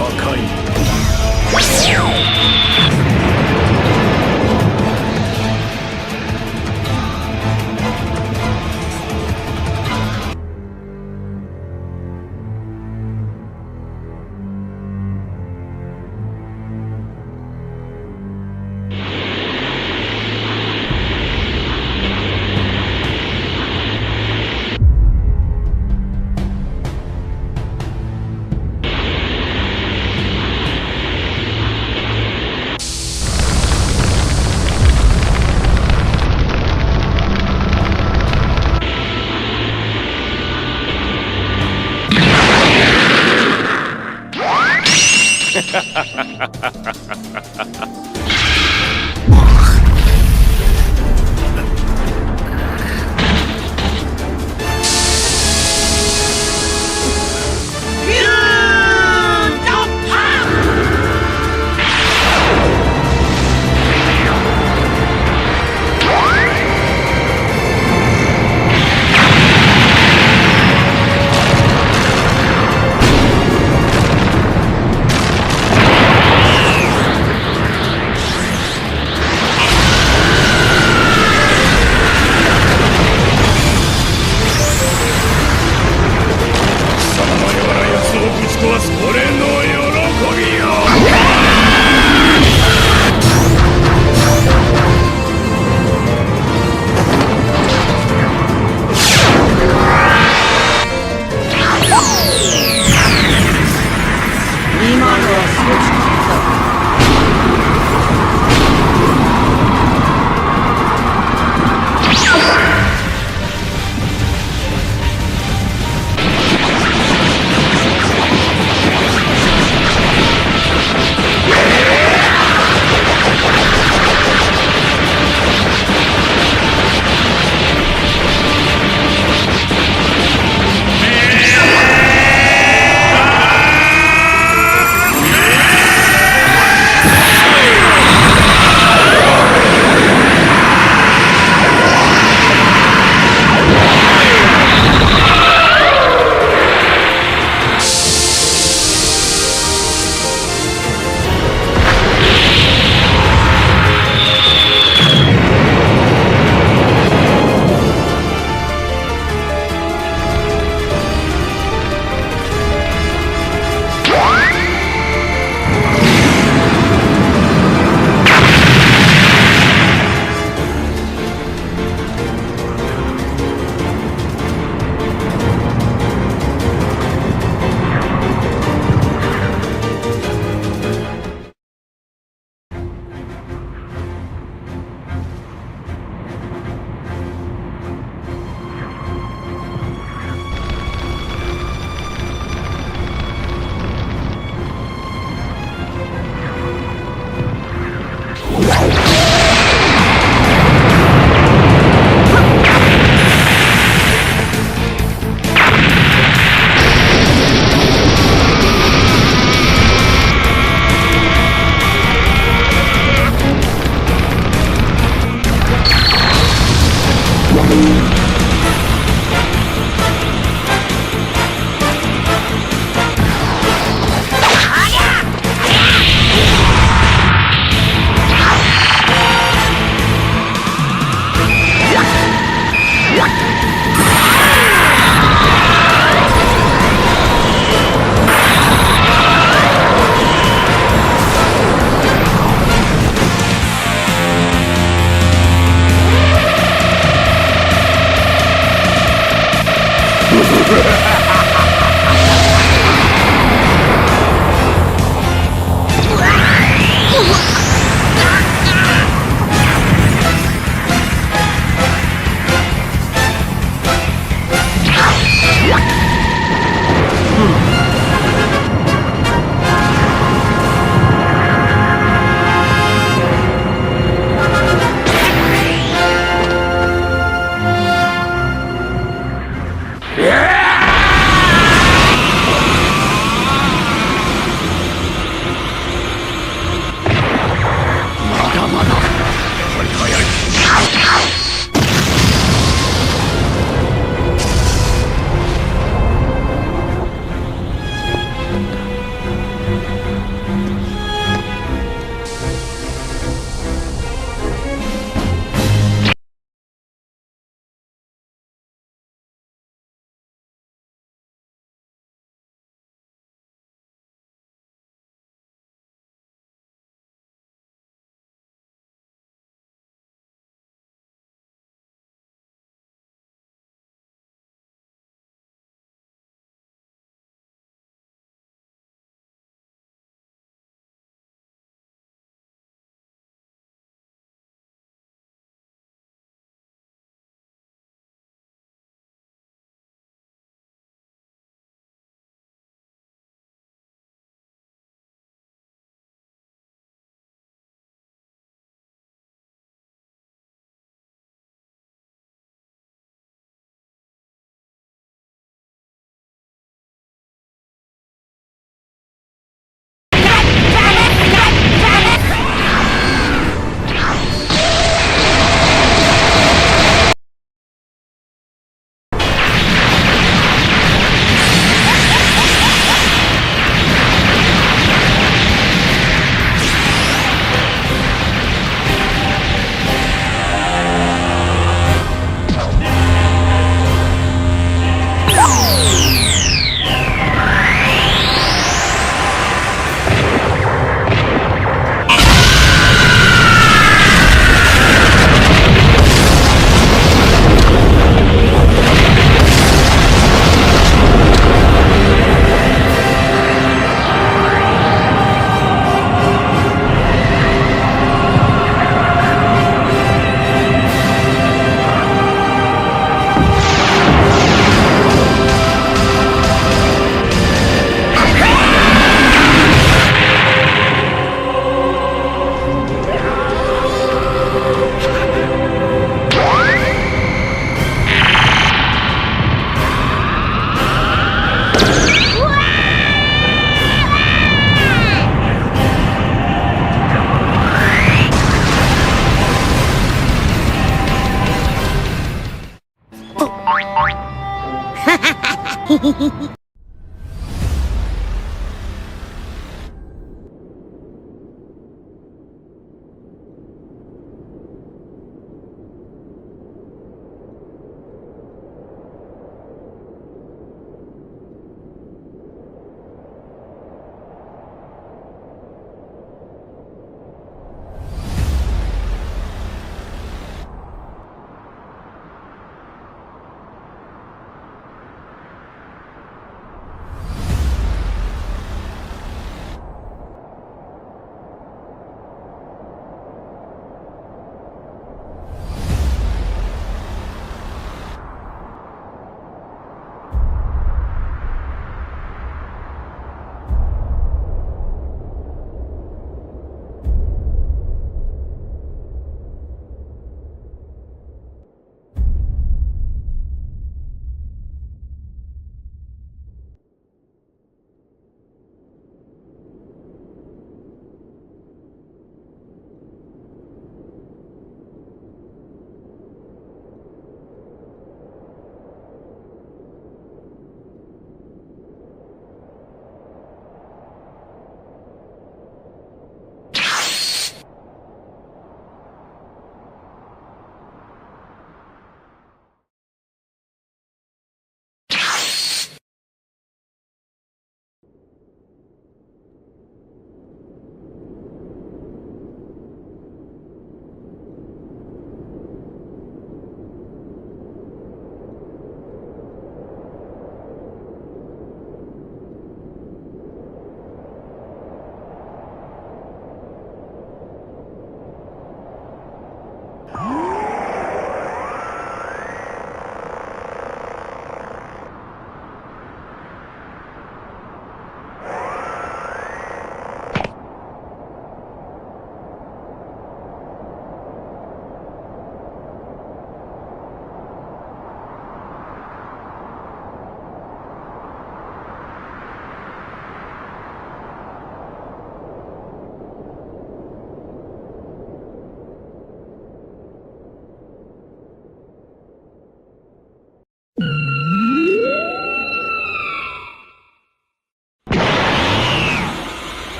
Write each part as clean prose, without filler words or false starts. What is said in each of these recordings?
破壊。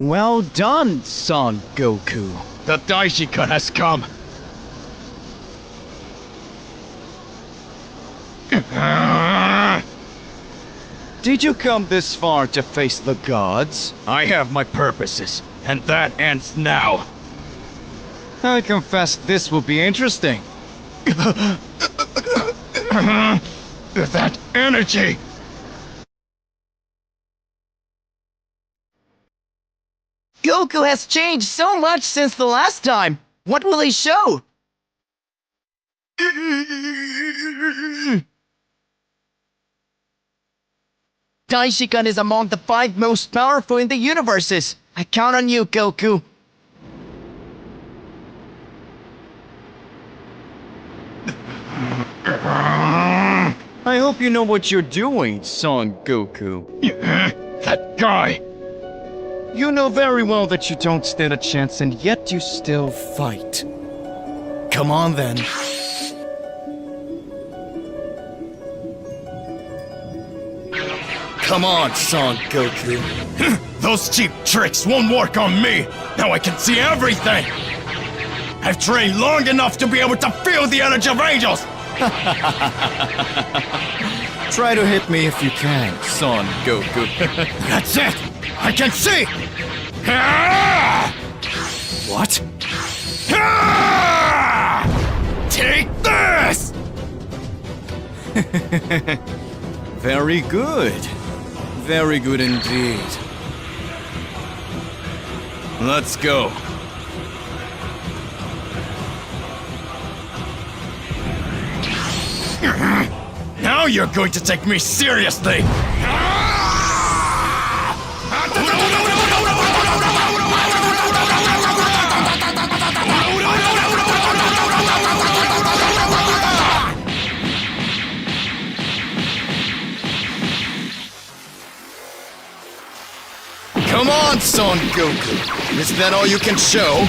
Well done, Son Goku. The Daishika has come. Did you come this far to face the gods? I have my purposes, and that ends now. I confess this will be interesting. That energy! Goku has changed so much since the last time. What will he show? Daishikan is among the 5 most powerful in the universes. I count on you, Goku. I hope you know what you're doing, Son Goku. That guy! You know very well that you don't stand a chance, and yet you still fight. Come on then. Come on, Son Goku. Those cheap tricks won't work on me! Now I can see everything! I've trained long enough to be able to feel the energy of angels! Try to hit me if you can, Son Goku. That's it! I can see! Ah! What? Ah! Take this! Very good. Very good indeed. Let's go. Now you're going to take me seriously! Come on, Son Goku. Is that all you can show?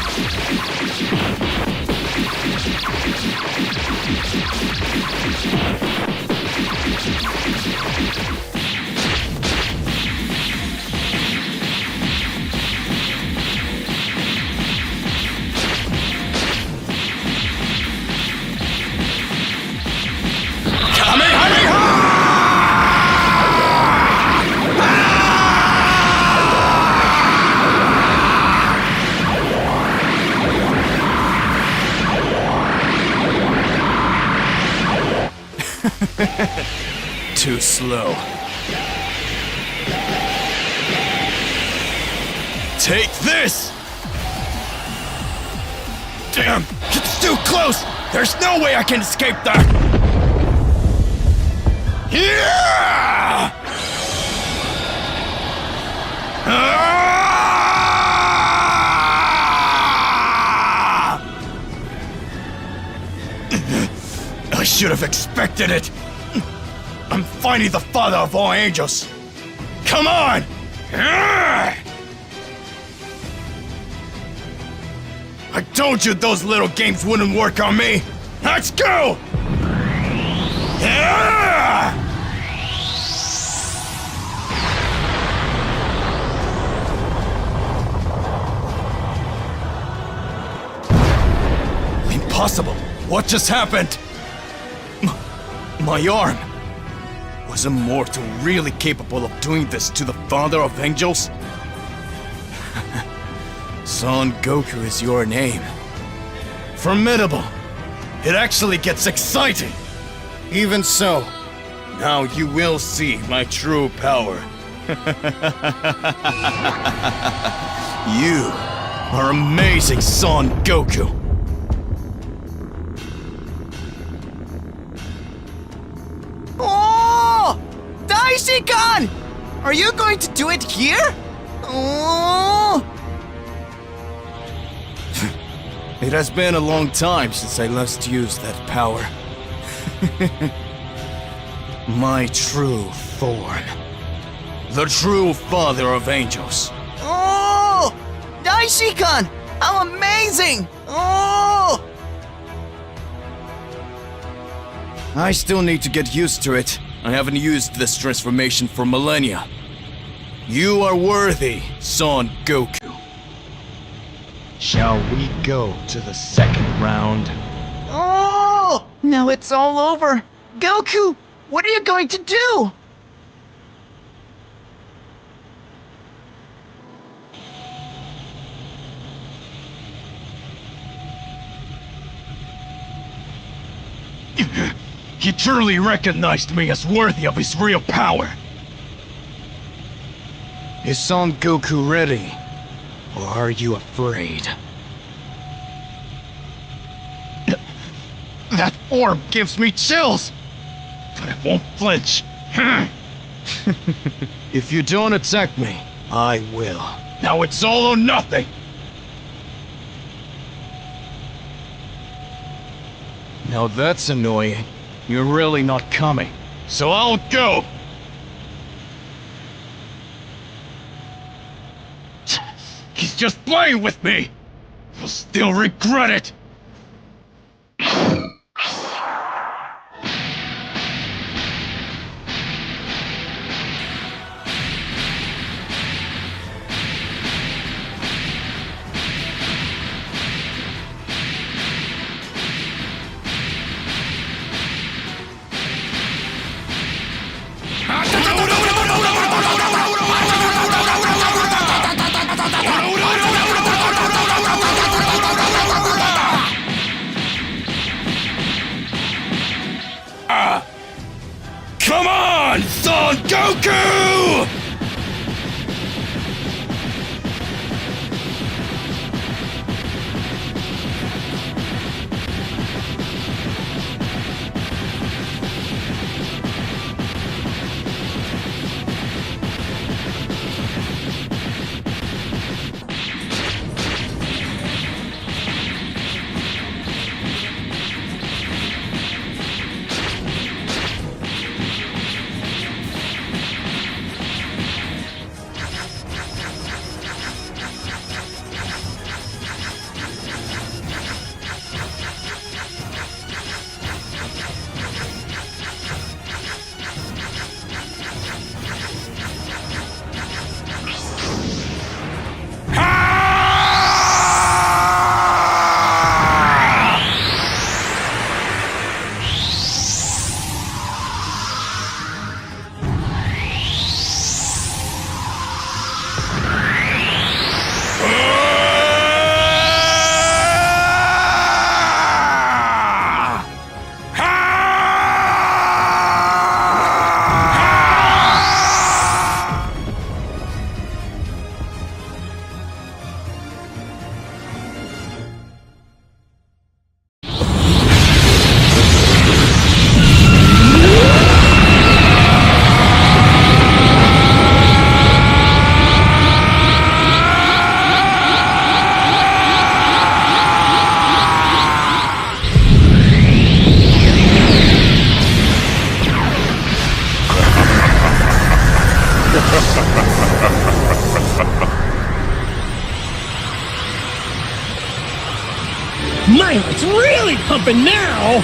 Too slow. Take this! Damn, it's too close! There's no way I can escape that! Yeah! Ah! I should have expected it! I'm finally the father of all angels! Come on! I told you those little games wouldn't work on me! Let's go! Impossible! What just happened? My arm! Was a mortal really capable of doing this to the father of angels? Son Goku is your name. Formidable! It actually gets exciting! Even so, Now you will see my true power. You are amazing, Son Goku! Oh! Daishikan! Are you going to do it here? Oh! it has been a long time since I last used that power. My true form. The true father of angels. Oh! Daishikan! How amazing! Oh! I still need to get used to it. I haven't used this transformation for millennia. You are worthy, Son Goku. Shall we go to the second round? Oh! Now it's all over. Goku, What are you going to do? He truly recognized me as worthy of his real power. Is Son Goku ready? Or are you afraid? That orb gives me chills, but I won't flinch. If you don't attack me, I will. Now it's all or nothing. Now that's annoying. You're really not coming. So I'll go. He's just playing with me. He'll still regret it. Come on, Son Goku! My heart's really pumping now!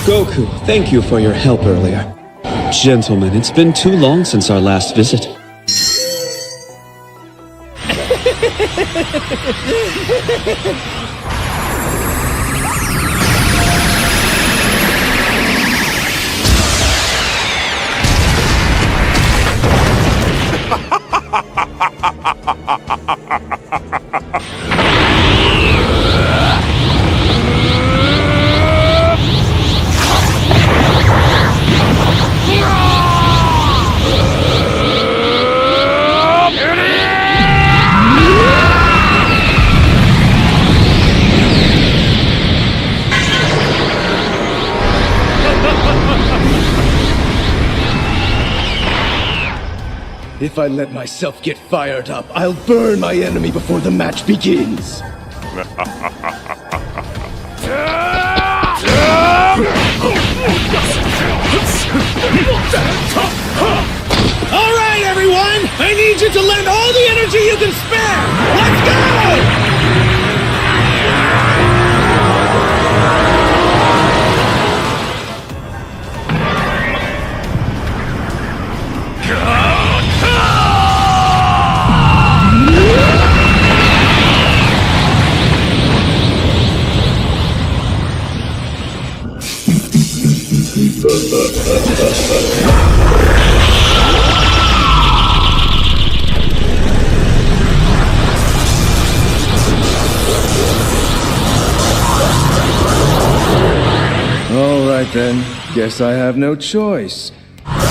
Goku, thank you for your help earlier. Gentlemen, it's been too long since our last visit. If I let myself get fired up, I'll burn my enemy before the match begins! Alright! need you to lend all the energy you can spare! Let's go! All right then. Guess I have no choice. I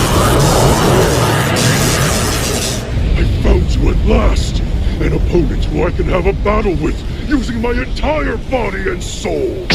found you at last! An opponent who I can have a battle with, using my entire body and soul!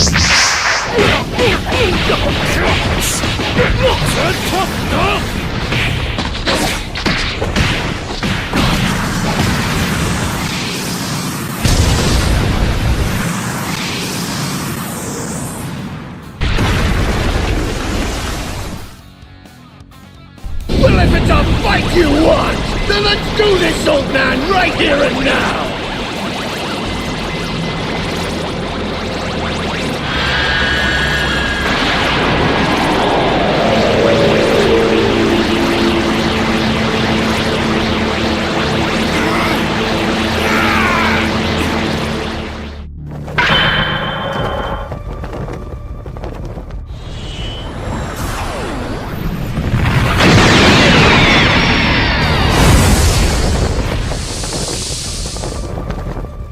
Well, if it's a fight you want, then let's do this, old man, right here and now!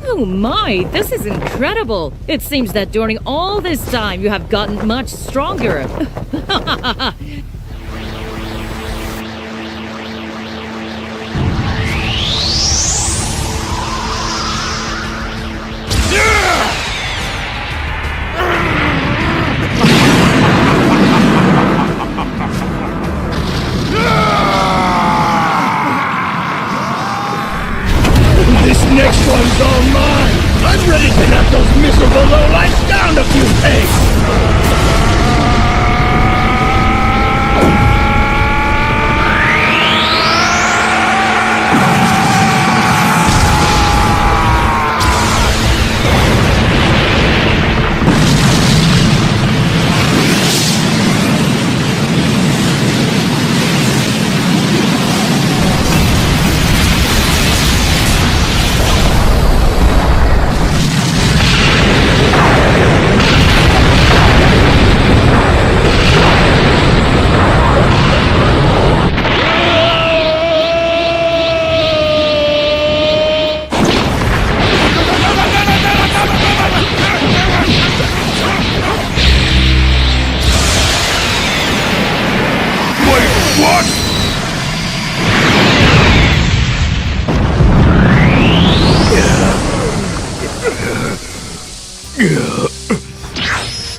Oh my, this is incredible! It seems that during all this time you have gotten much stronger. This next one's all mine! I'm ready to knock those miserable lowlifes down a few pegs!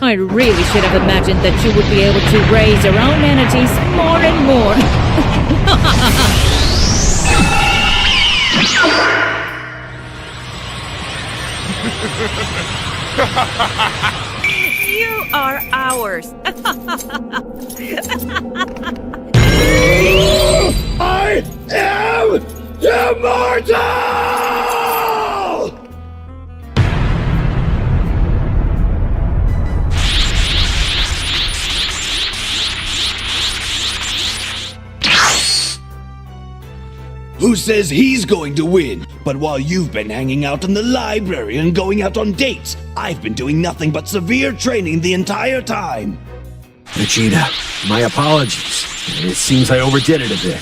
I really should have imagined that you would be able to raise your own energies more and more. You are ours. I am immortal! Who says he's going to win? But while you've been hanging out in the library and going out on dates, I've been doing nothing but severe training the entire time. Vegeta, my apologies. It seems I overdid it a bit.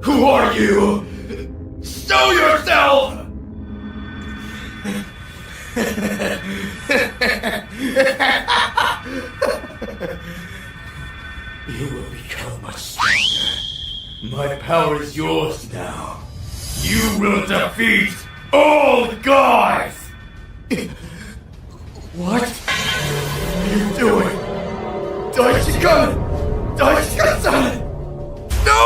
Who are you? Show yourself! You My power is yours now. You will defeat all gods! What are you doing? Daichi-kun! Daichi-kun-san! No!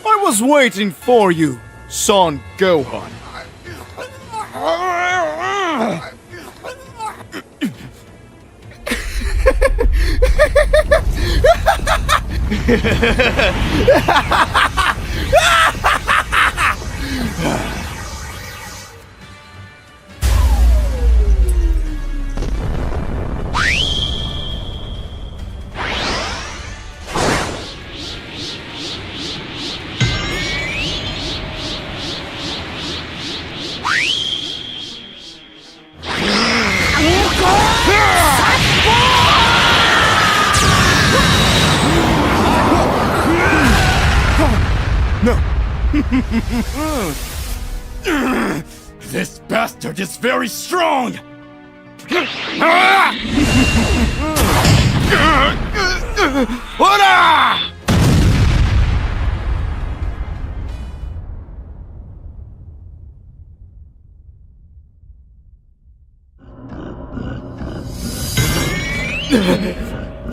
I was waiting for you, Son Gohan. This bastard is very strong!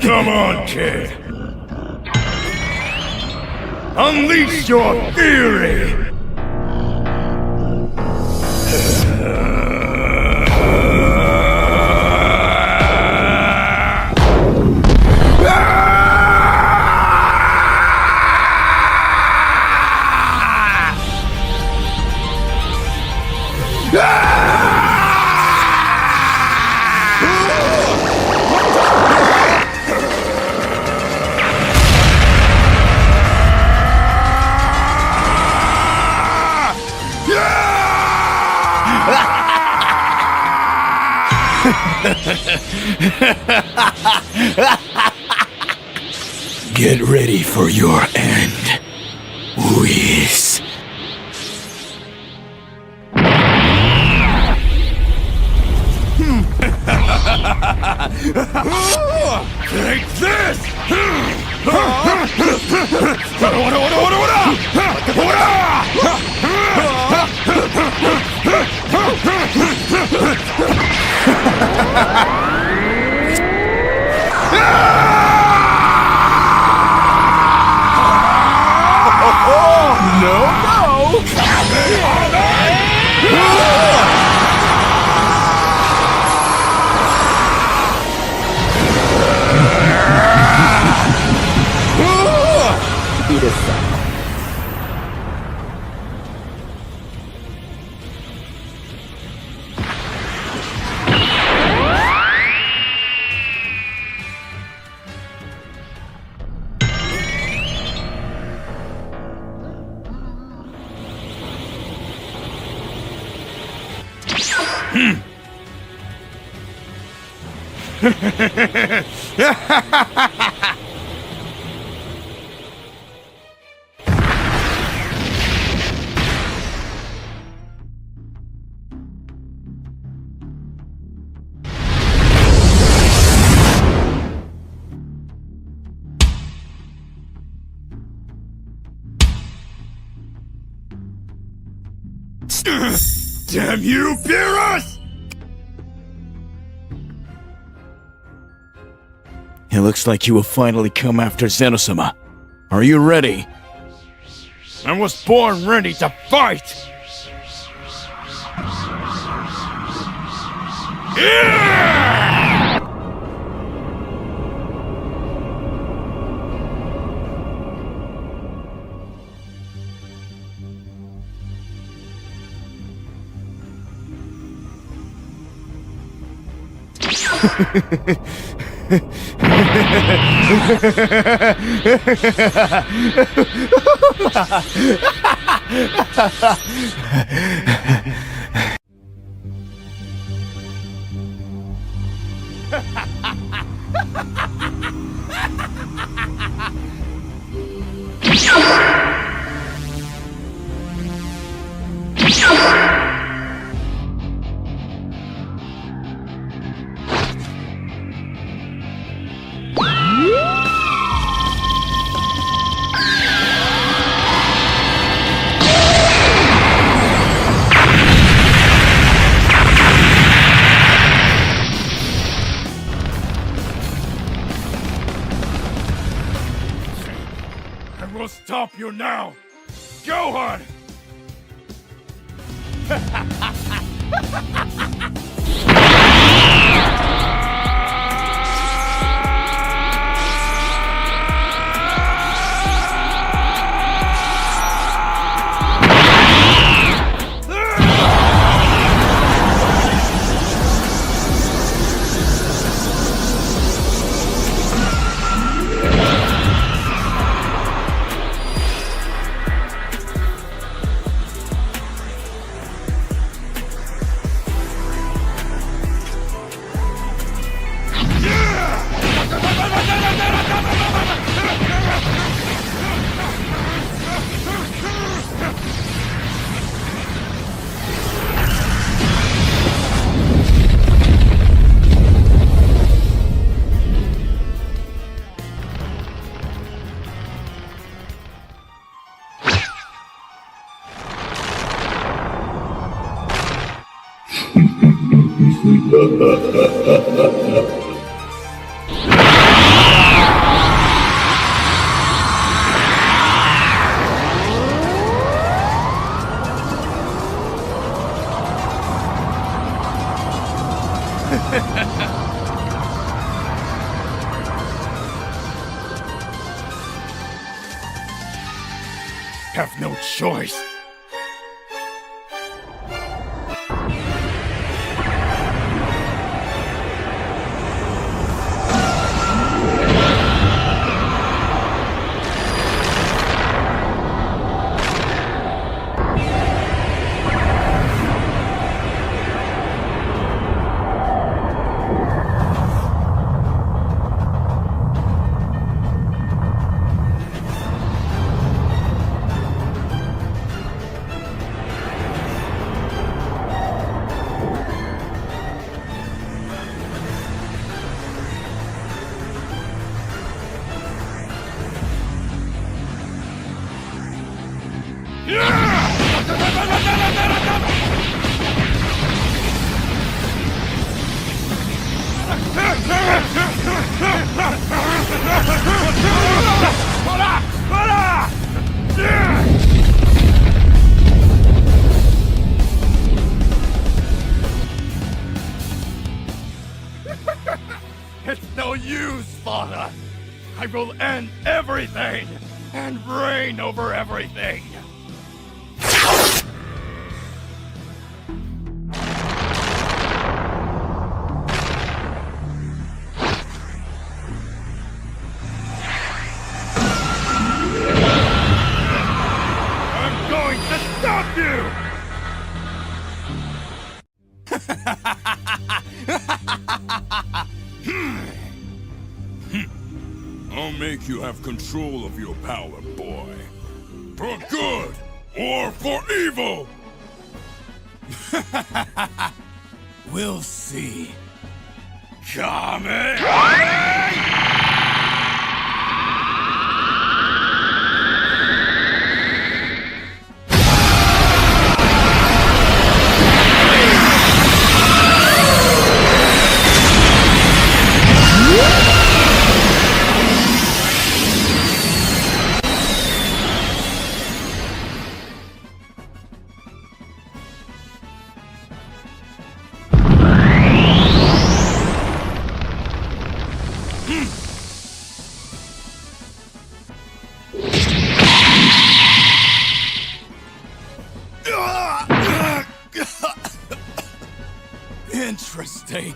Come on, kid! Unleash your fury! Get ready for your end, Whis. Take this! Damn you, Beerus! It looks like you will finally come after Zeno-sama. Are you ready? I was born ready to fight! Yeah! I will stop you now! Gohan! Have no choice. It's no use, Father. I will end everything and reign over everything. I'm going to stop you! I'll make you have control of your power, boy. For good or for evil! We'll see. Coming! Interesting.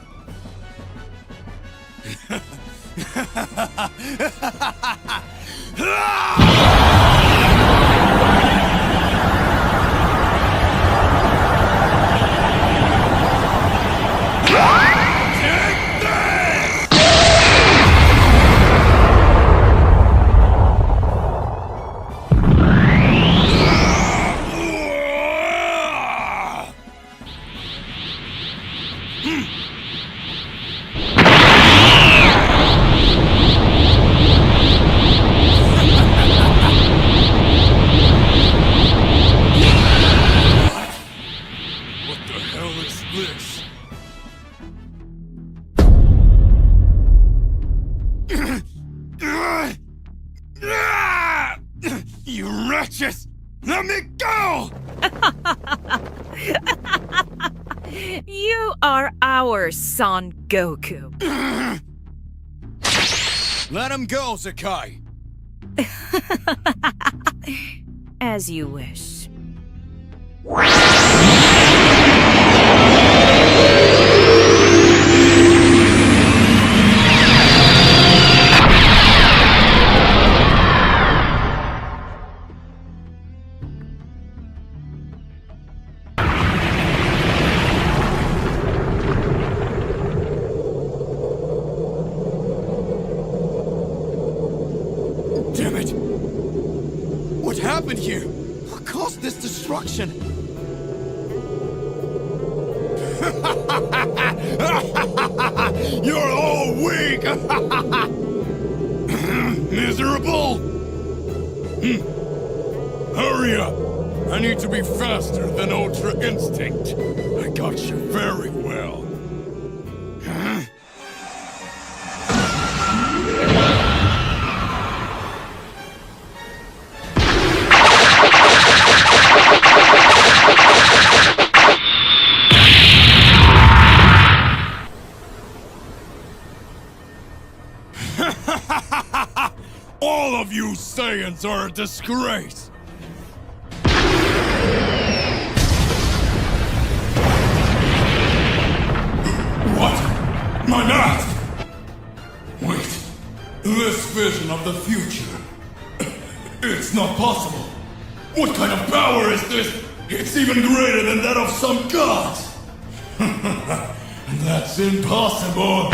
What the hell is this? You wretches! Let me go! You are ours, Son Goku. Let him go, Zakai. As you wish. Damn it! What happened here? What caused this destruction? You're all weak! Miserable! Hurry up! I need to be faster than Ultra Instinct. I got you very well. All of you Saiyans are a disgrace! What? My mask! Wait, this vision of the future. It's not possible. What kind of power is this? It's even greater than that of some gods! That's impossible!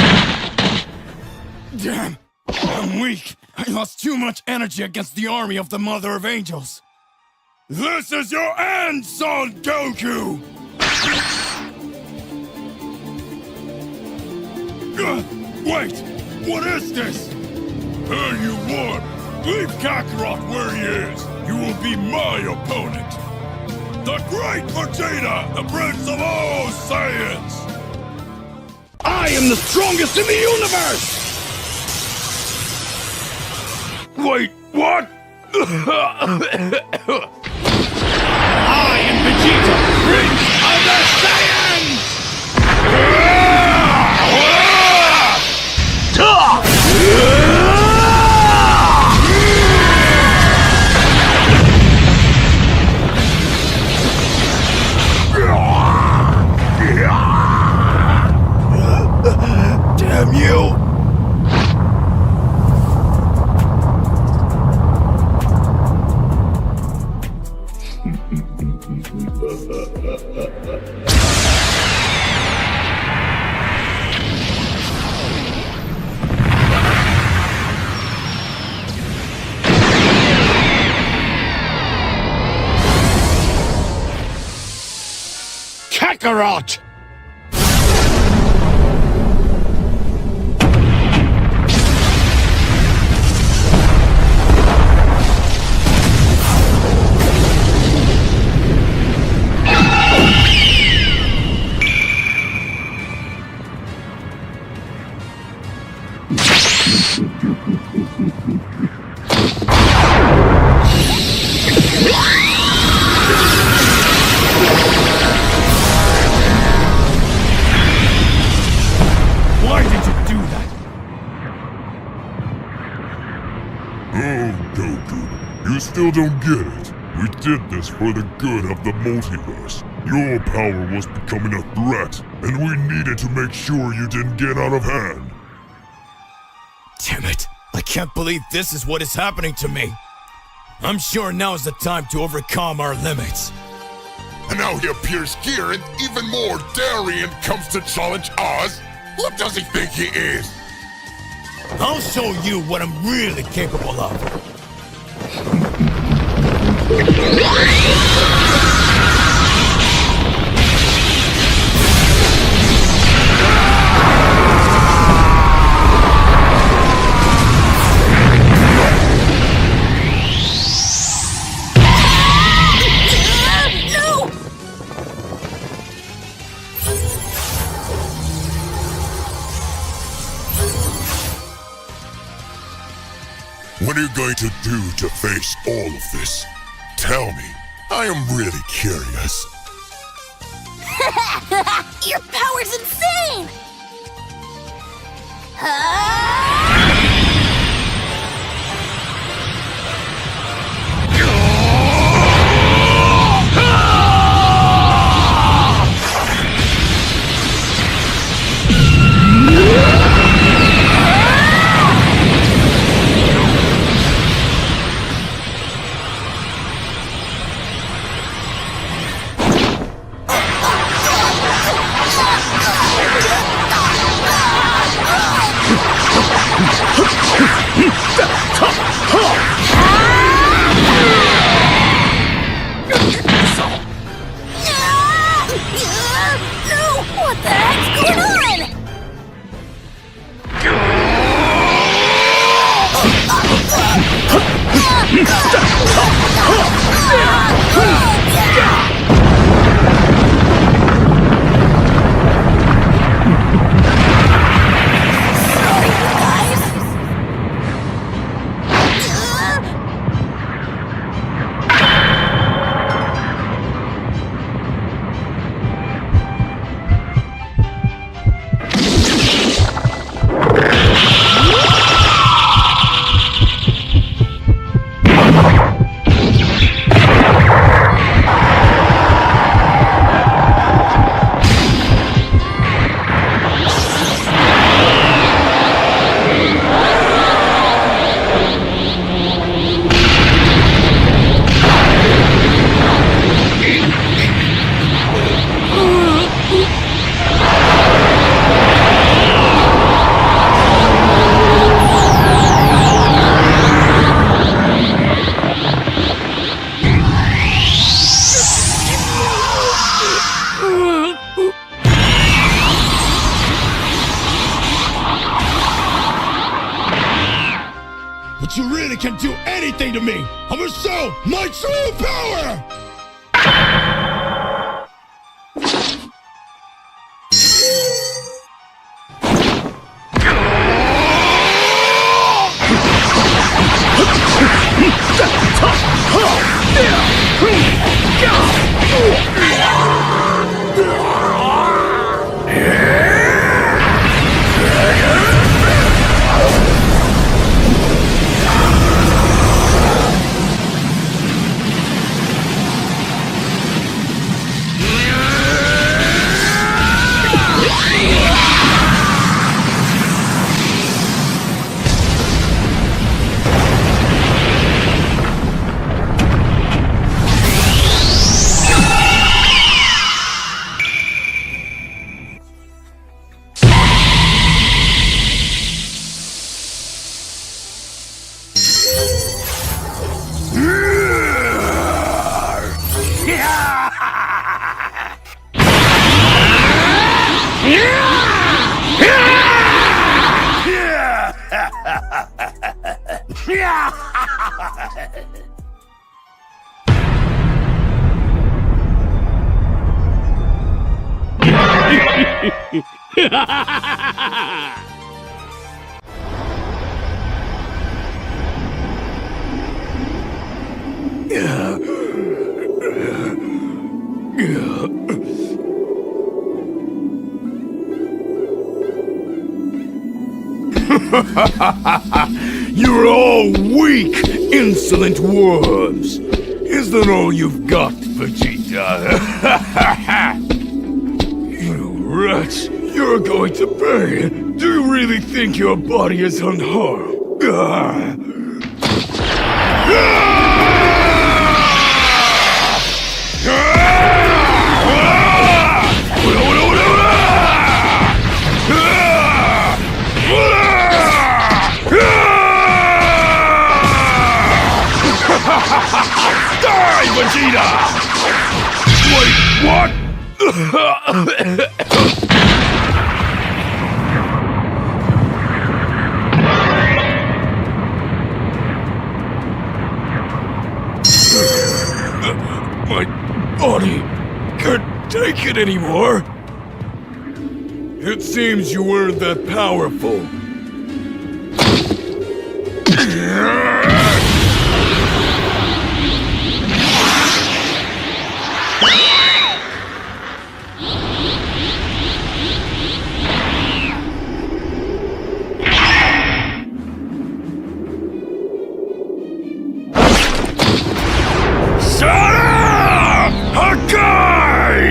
Damn! I'm weak. I lost too much energy against the army of the Mother of Angels. This is your end, Son Goku! Wait! What is this? Hey, you won! Leave Kakarot where he is! You will be my opponent! The Great Vegeta, the Prince of all Saiyans! I am the strongest in the universe! Wait, what? I am Vegeta, Prince of the Saiyans! Damn you! Kakarot! Why did you do that? Oh, Goku, you still don't get it. We did this for the good of the multiverse. Your power was becoming a threat, and we needed to make sure you didn't get out of hand. Damn it. I can't believe this is what is happening to me. I'm sure now is the time to overcome our limits. And now he appears here and even more daring comes to challenge us? Who does he think he is? I'll show you what I'm really capable of. What are you going to do to face all of this? Tell me. I am really curious. Your power's insane! What the heck's going on? But you really can't do anything to me! I'm gonna show my true power! You're all weak, insolent worms! Is that all you've got, Vegeta? You wretch! You're going to pay. Do you really think your body is unharmed? Die, Vegeta! Wait, what? My body can't take it anymore. It seems you weren't that powerful. Shut up! Hakai!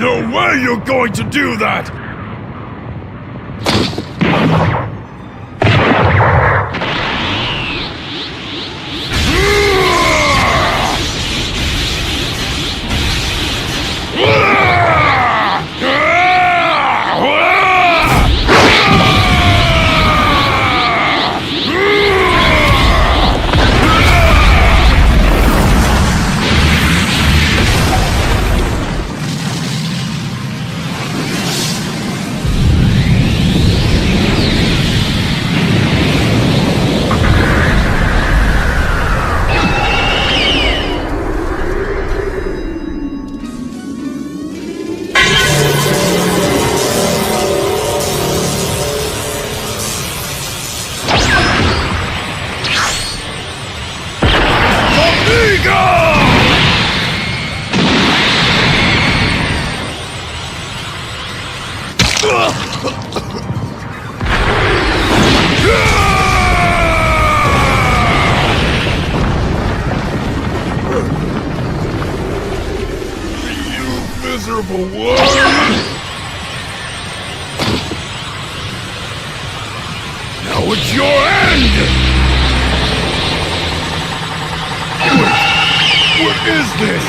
No way you're going to do that! Miserable one! Now it's your end! What is this?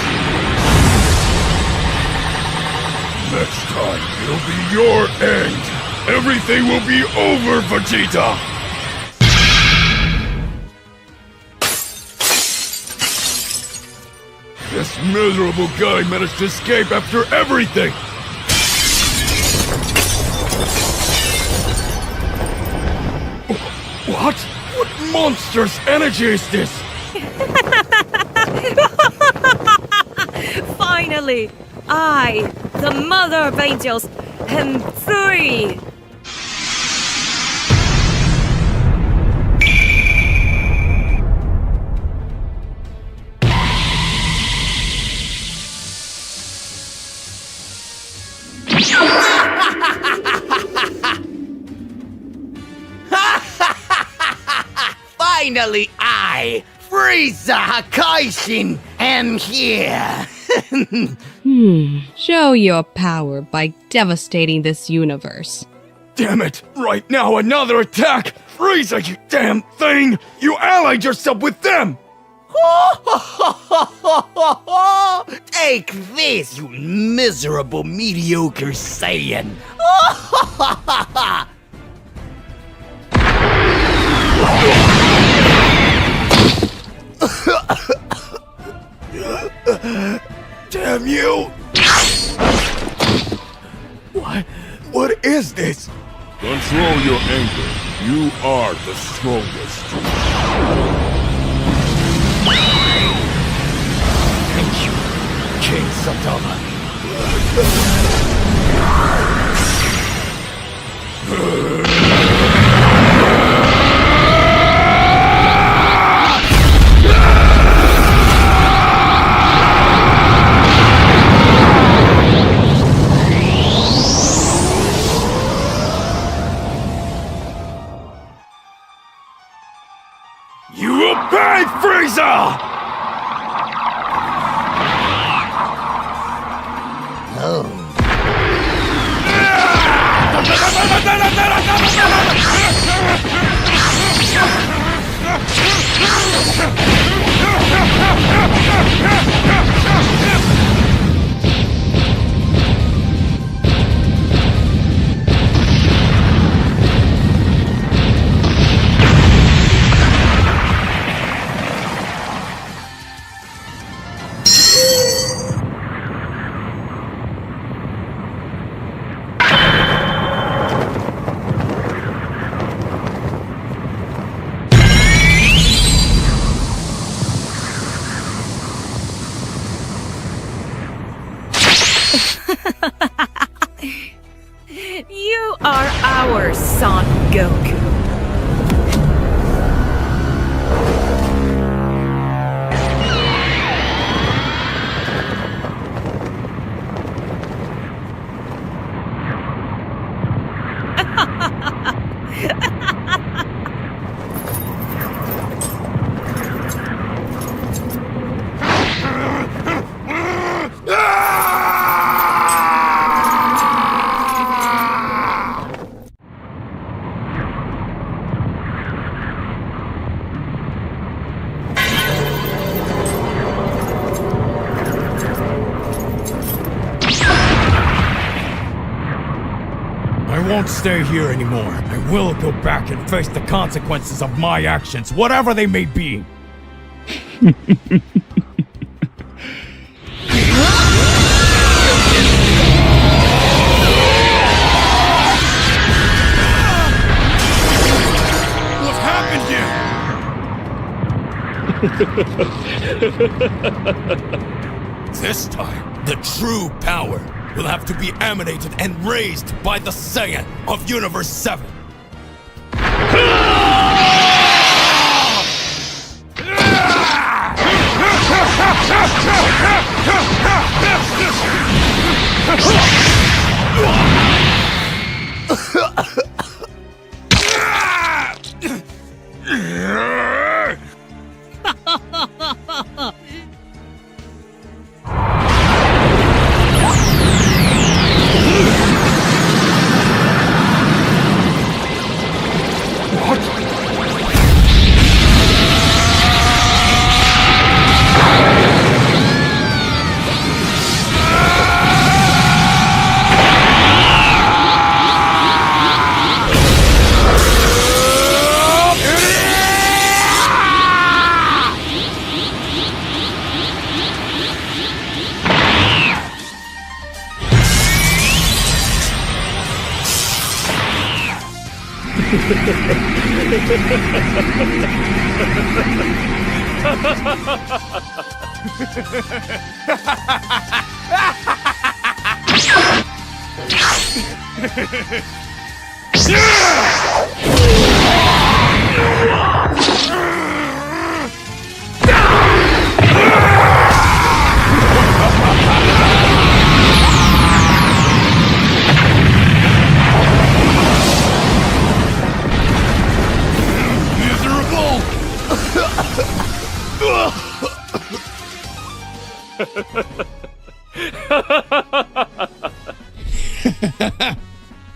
Next time, it'll be your end! Everything will be over, Vegeta! This miserable guy managed to escape after everything! What? What monstrous energy is this? Finally! I, the Mother of Angels, am free! Finally, I, Frieza Hakaishin, am here! Show your power by devastating this universe. Damn it! Right now, another attack! Frieza, you damn thing! You allied yourself with them! Take this, you miserable, mediocre Saiyan! Damn you! What is this? Control your anger. You are the strongest. Thank you, King Saitama. You will pay, Frieza! Oh, You are our son, Goku. I won't stay here anymore. I will go back and face the consequences of my actions, whatever they may be. What happened here? This time, the true power will have to be emanated and raised by the Saiyan of Universe 7.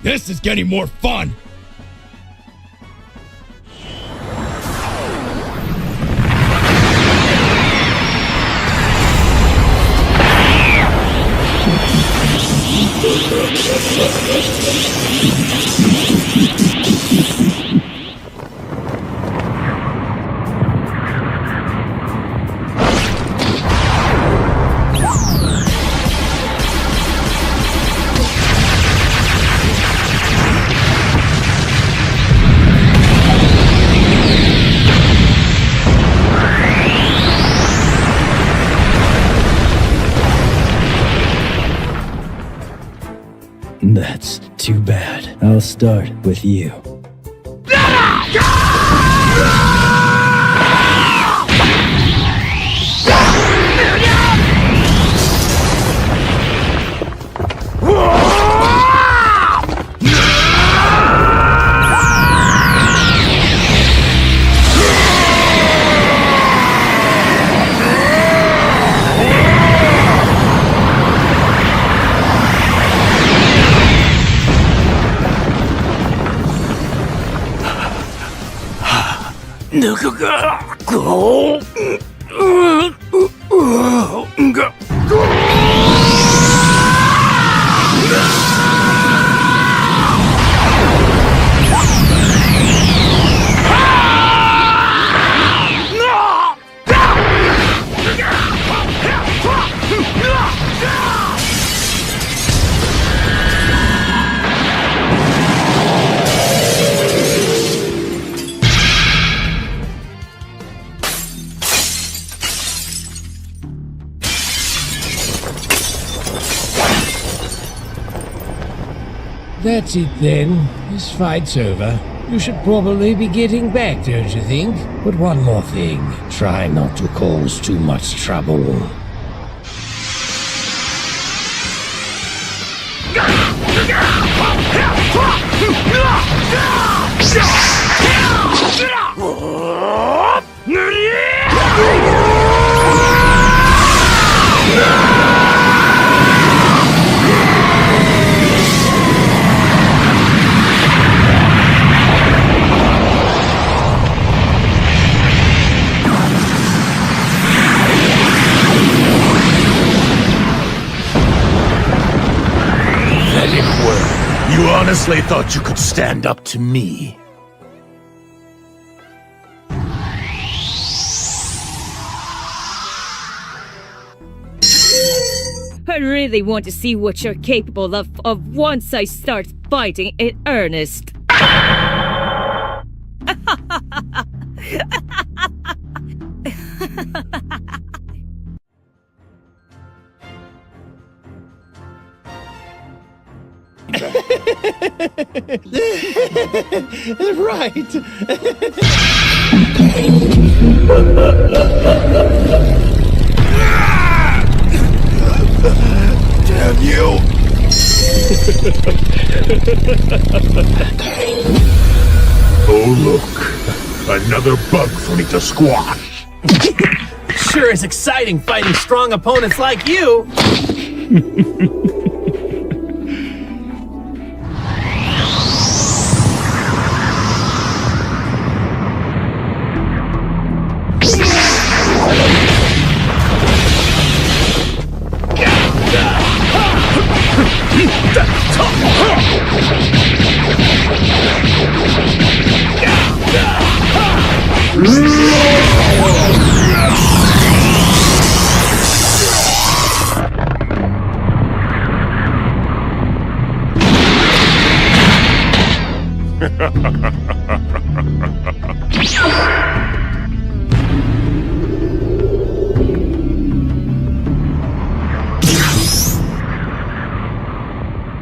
This is getting more fun! That's too bad. I'll start with you. That's it then. This fight's over. You should probably be getting back, don't you think? But one more thing. Try not to cause too much trouble. You honestly thought you could stand up to me? I really want to see what you're capable of once I start fighting in earnest. Right. Damn you! Oh look, another bug for me to squash. Sure is exciting fighting strong opponents like you!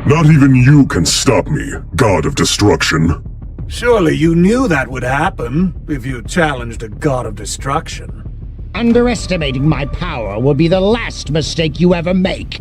Not even you can stop me, God of Destruction. Surely you knew that would happen if you challenged a god of destruction. Underestimating my power will be the last mistake you ever make.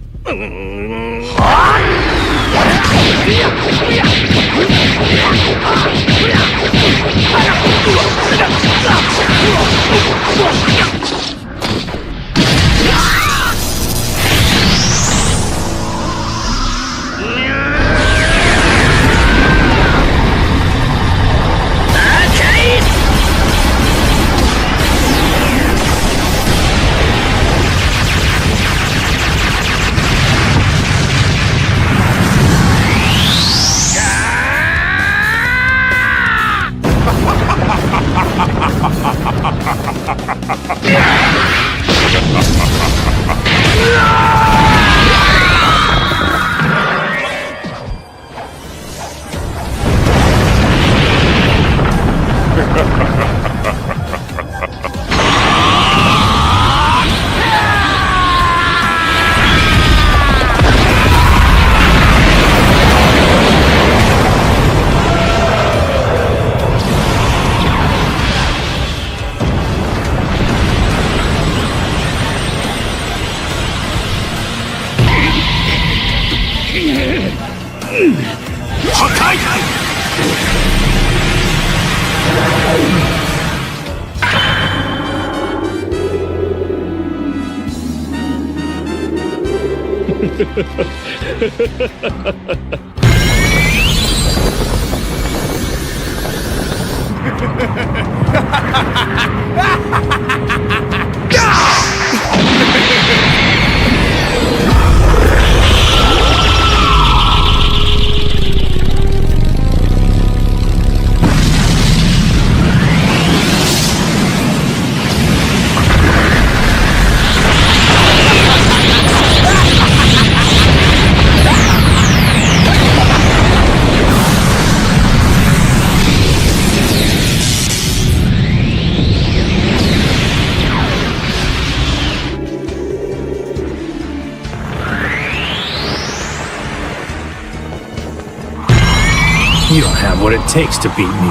You don't have what it takes to beat me.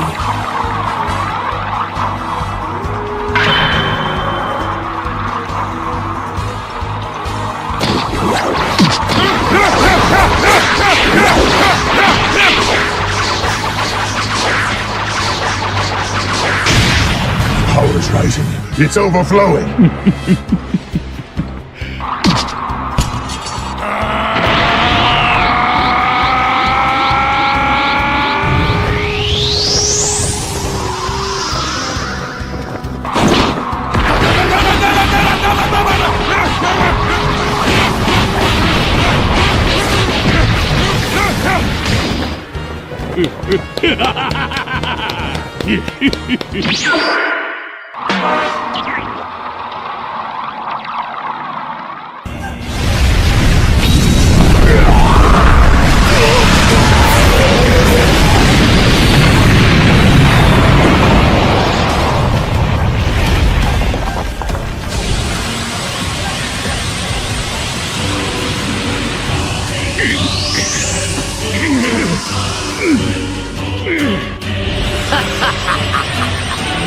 Power's rising. It's overflowing.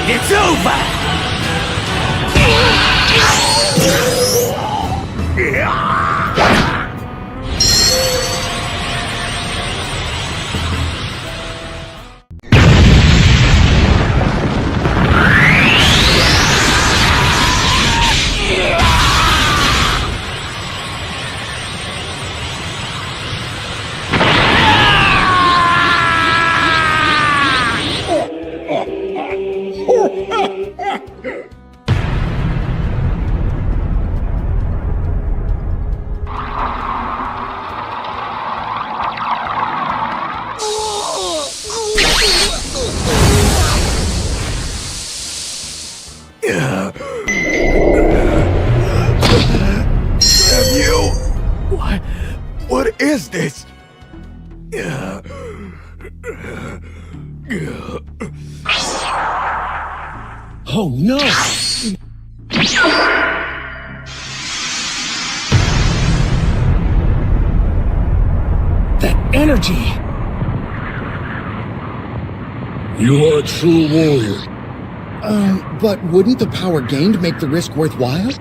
It's over! What is this? Oh no! That energy! You are a true warrior. But wouldn't the power gained make the risk worthwhile?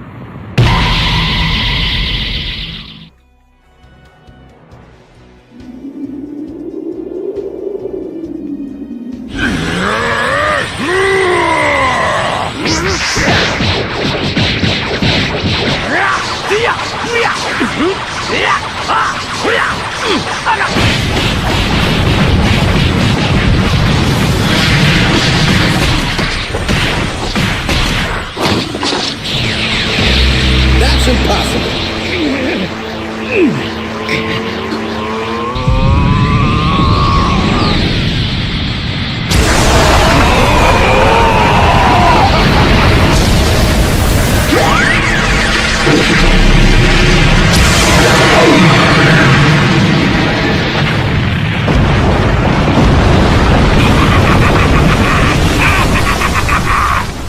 That's impossible.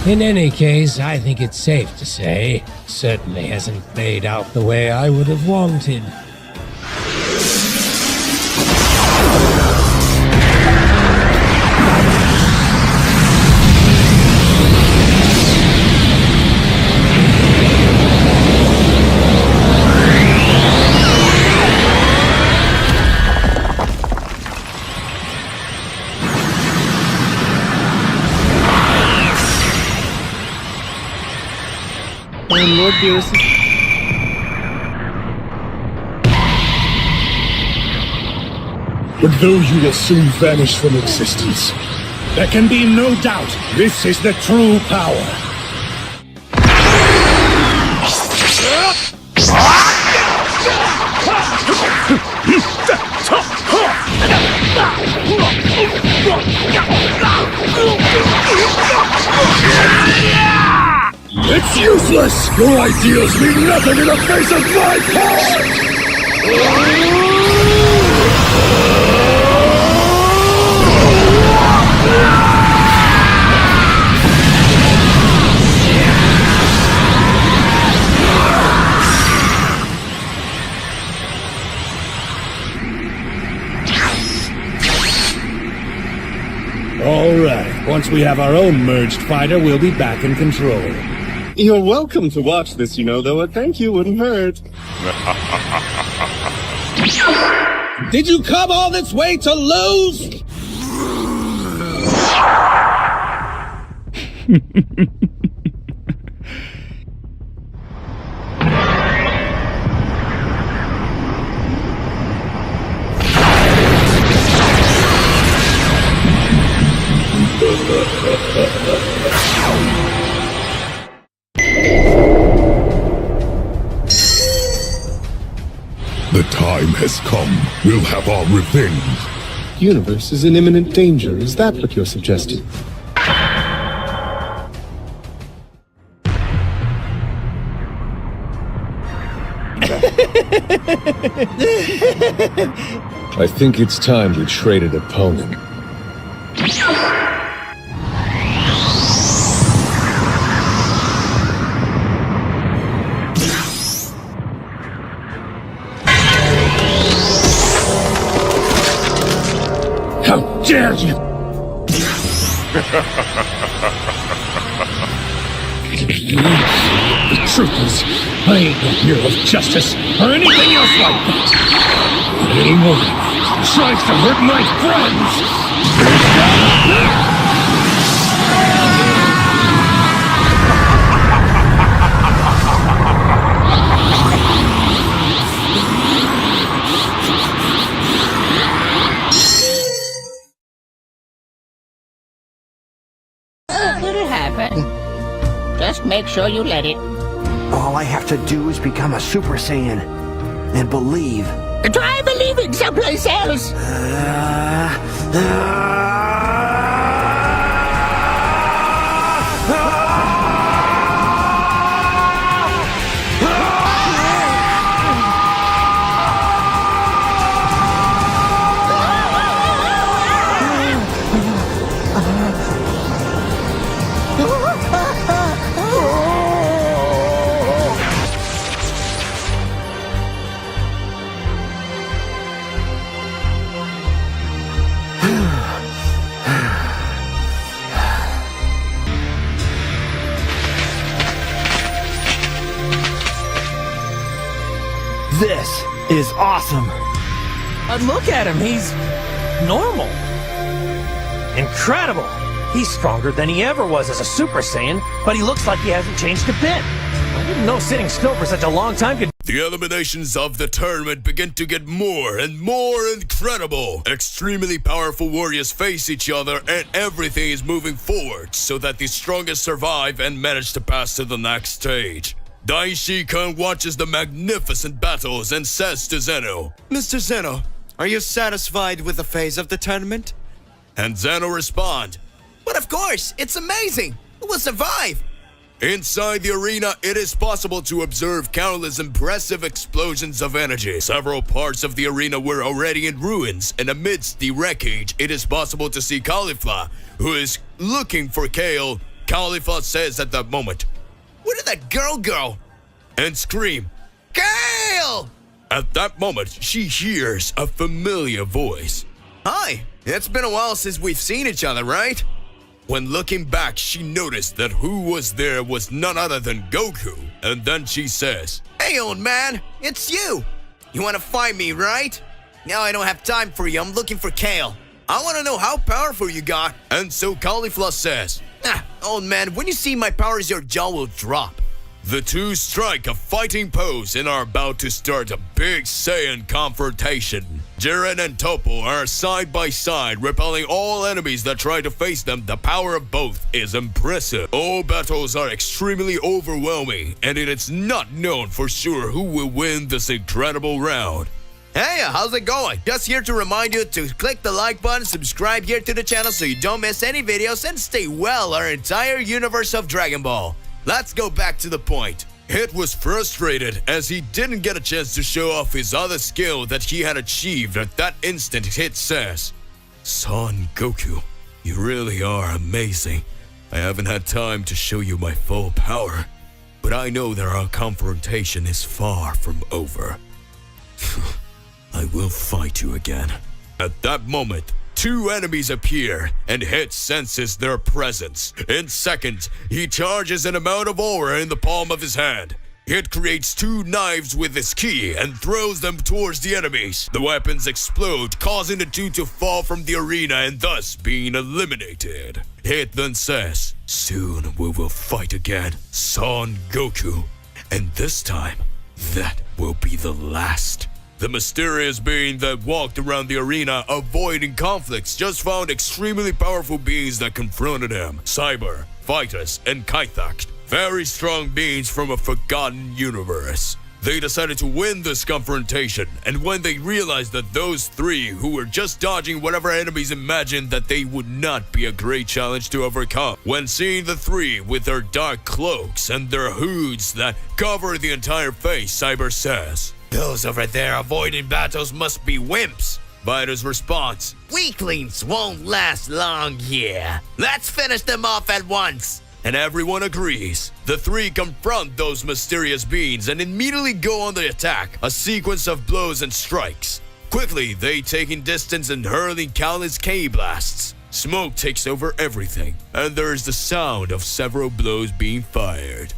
In any case, I think it's safe to say, certainly hasn't played out the way I would have wanted. Lord dearest. But though you will soon vanish from existence, There can be no doubt, this is the true power. It's useless! Your ideals mean nothing in the face of my power! All right. Once we have our own merged fighter, we'll be back in control. You're welcome to watch this, though a thank you wouldn't hurt. Did you come all this way to lose? The time has come. We'll have our revenge. The universe is in imminent danger. Is that what you're suggesting? I think it's time we traded opponent. How dare you! The truth is, I ain't no hero of justice or anything else like that. Not anymore. Tries to hurt my Let it happen. Just make sure you let it. All I have to do is become a Super Saiyan and believe. Try believing someplace else. This is awesome. Look at him, he's normal. Incredible. He's stronger than he ever was as a Super Saiyan, but he looks like he hasn't changed a bit. I didn't know sitting still for such a long time could... The eliminations of the tournament begin to get more and more incredible. Extremely powerful warriors face each other and everything is moving forward so that the strongest survive and manage to pass to the next stage. Daishi-kun watches the magnificent battles and says to Zeno, Mr. Zeno, are you satisfied with the phase of the tournament? And Zeno responds, But of course, it's amazing. We'll survive. Inside the arena, it is possible to observe countless impressive explosions of energy. Several parts of the arena were already in ruins, and amidst the wreckage, it is possible to see Caulifla, who is looking for Kale. Caulifla says at that moment, Where did that girl go? And scream, Kale! At that moment, she hears a familiar voice. Hi, it's been a while since we've seen each other, right? When looking back, she noticed that who was there was none other than Goku. And then she says, Hey, old man, it's you. You want to fight me, right? Now I don't have time for you. I'm looking for Kale. I want to know how powerful you got. And so Caulifla says, Old man, when you see my powers, your jaw will drop. The two strike a fighting pose and are about to start a big Saiyan confrontation. Jiren and Topo are side by side, repelling all enemies that try to face them. The power of both is impressive. All battles are extremely overwhelming, and it is not known for sure who will win this incredible round. Hey, how's it going? Just here to remind you to click the like button, subscribe here to the channel so you don't miss any videos, and stay well our entire universe of Dragon Ball. Let's go back to the point. Hit was frustrated as he didn't get a chance to show off his other skill that he had achieved. At that instant, Hit says, "Son Goku, you really are amazing. I haven't had time to show you my full power, but I know that our confrontation is far from over. I will fight you again." At that moment, two enemies appear, and Hit senses their presence. In seconds, he charges an amount of aura in the palm of his hand. Hit creates two knives with his ki and throws them towards the enemies. The weapons explode, causing the two to fall from the arena and thus being eliminated. Hit then says, "Soon we will fight again, Son Goku. And this time, that will be the last." The mysterious being that walked around the arena avoiding conflicts just found extremely powerful beings that confronted him. Cyber, Vitus, and Kaithak. Very strong beings from a forgotten universe. They decided to win this confrontation, and when they realized that those three who were just dodging whatever enemies imagined that they would not be a great challenge to overcome. When seeing the three with their dark cloaks and their hoods that cover the entire face, Cyber says, "Those over there avoiding battles must be wimps." Vitus responds, "Weaklings won't last long here. Let's finish them off at once." And everyone agrees. The three confront those mysterious beings and immediately go on the attack, a sequence of blows and strikes. Quickly, they taking distance and hurling countless K-blasts. Smoke takes over everything, and there is the sound of several blows being fired.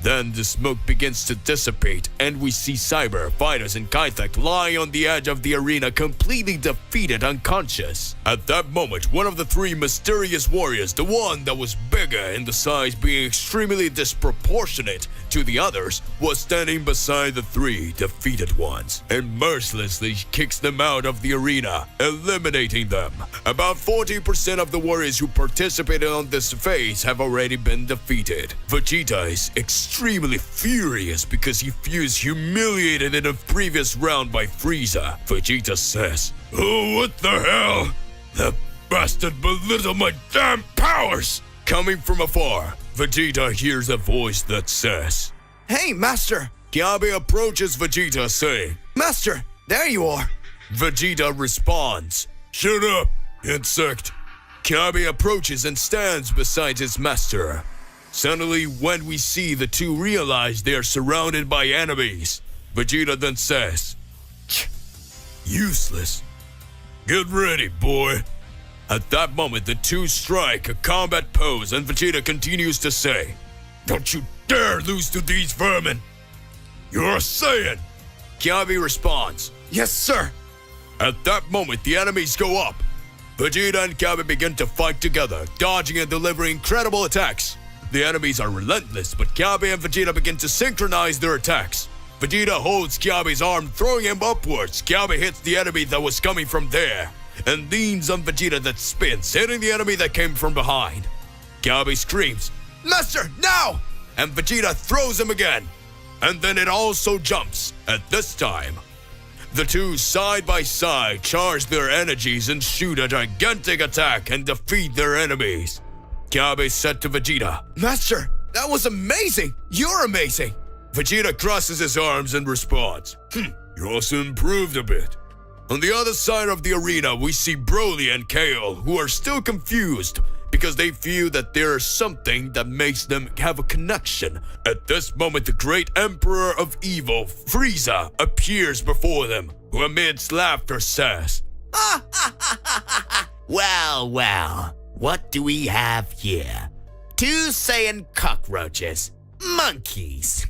Then the smoke begins to dissipate, and we see Cyber, Vitus, and Kaithak lie on the edge of the arena, completely defeated, unconscious. At that moment, one of the three mysterious warriors, the one that was bigger in the size being extremely disproportionate to the others, was standing beside the three defeated ones, and mercilessly kicks them out of the arena, eliminating them. About 40% of the warriors who participated on this phase have already been defeated. Vegeta is extremely furious because he feels humiliated in a previous round by Frieza. Vegeta says, "Oh, what the hell? That bastard belittled my damn powers!" Coming from afar, Vegeta hears a voice that says, "Hey, Master!" Kyabe approaches Vegeta saying, "Master, there you are!" Vegeta responds, "Shut up, insect!" Kyabe approaches and stands beside his master. Suddenly, when we see the two realize they are surrounded by enemies, Vegeta then says, "Useless. Get ready, boy." At that moment, the two strike a combat pose, and Vegeta continues to say, "Don't you dare lose to these vermin. You're a Saiyan." Kyabe responds, "Yes, sir." At that moment, the enemies go up. Vegeta and Kyabe begin to fight together, dodging and delivering incredible attacks. The enemies are relentless, but Kyabe and Vegeta begin to synchronize their attacks. Vegeta holds Kyabe's arm, throwing him upwards. Kyabe hits the enemy that was coming from there, and leans on Vegeta that spins, hitting the enemy that came from behind. Kyabe screams, "Master, now!" And Vegeta throws him again. And then it also jumps. At this time, the two side by side charge their energies and shoot a gigantic attack and defeat their enemies. Kyabe said to Vegeta, "Master, that was amazing! You're amazing!" Vegeta crosses his arms and responds, "You also improved a bit." On the other side of the arena, we see Broly and Kale, who are still confused because they feel that there is something that makes them have a connection. At this moment, the great Emperor of Evil, Frieza, appears before them, who amidst laughter says, "Well, well. What do we have here? Two Saiyan cockroaches. Monkeys.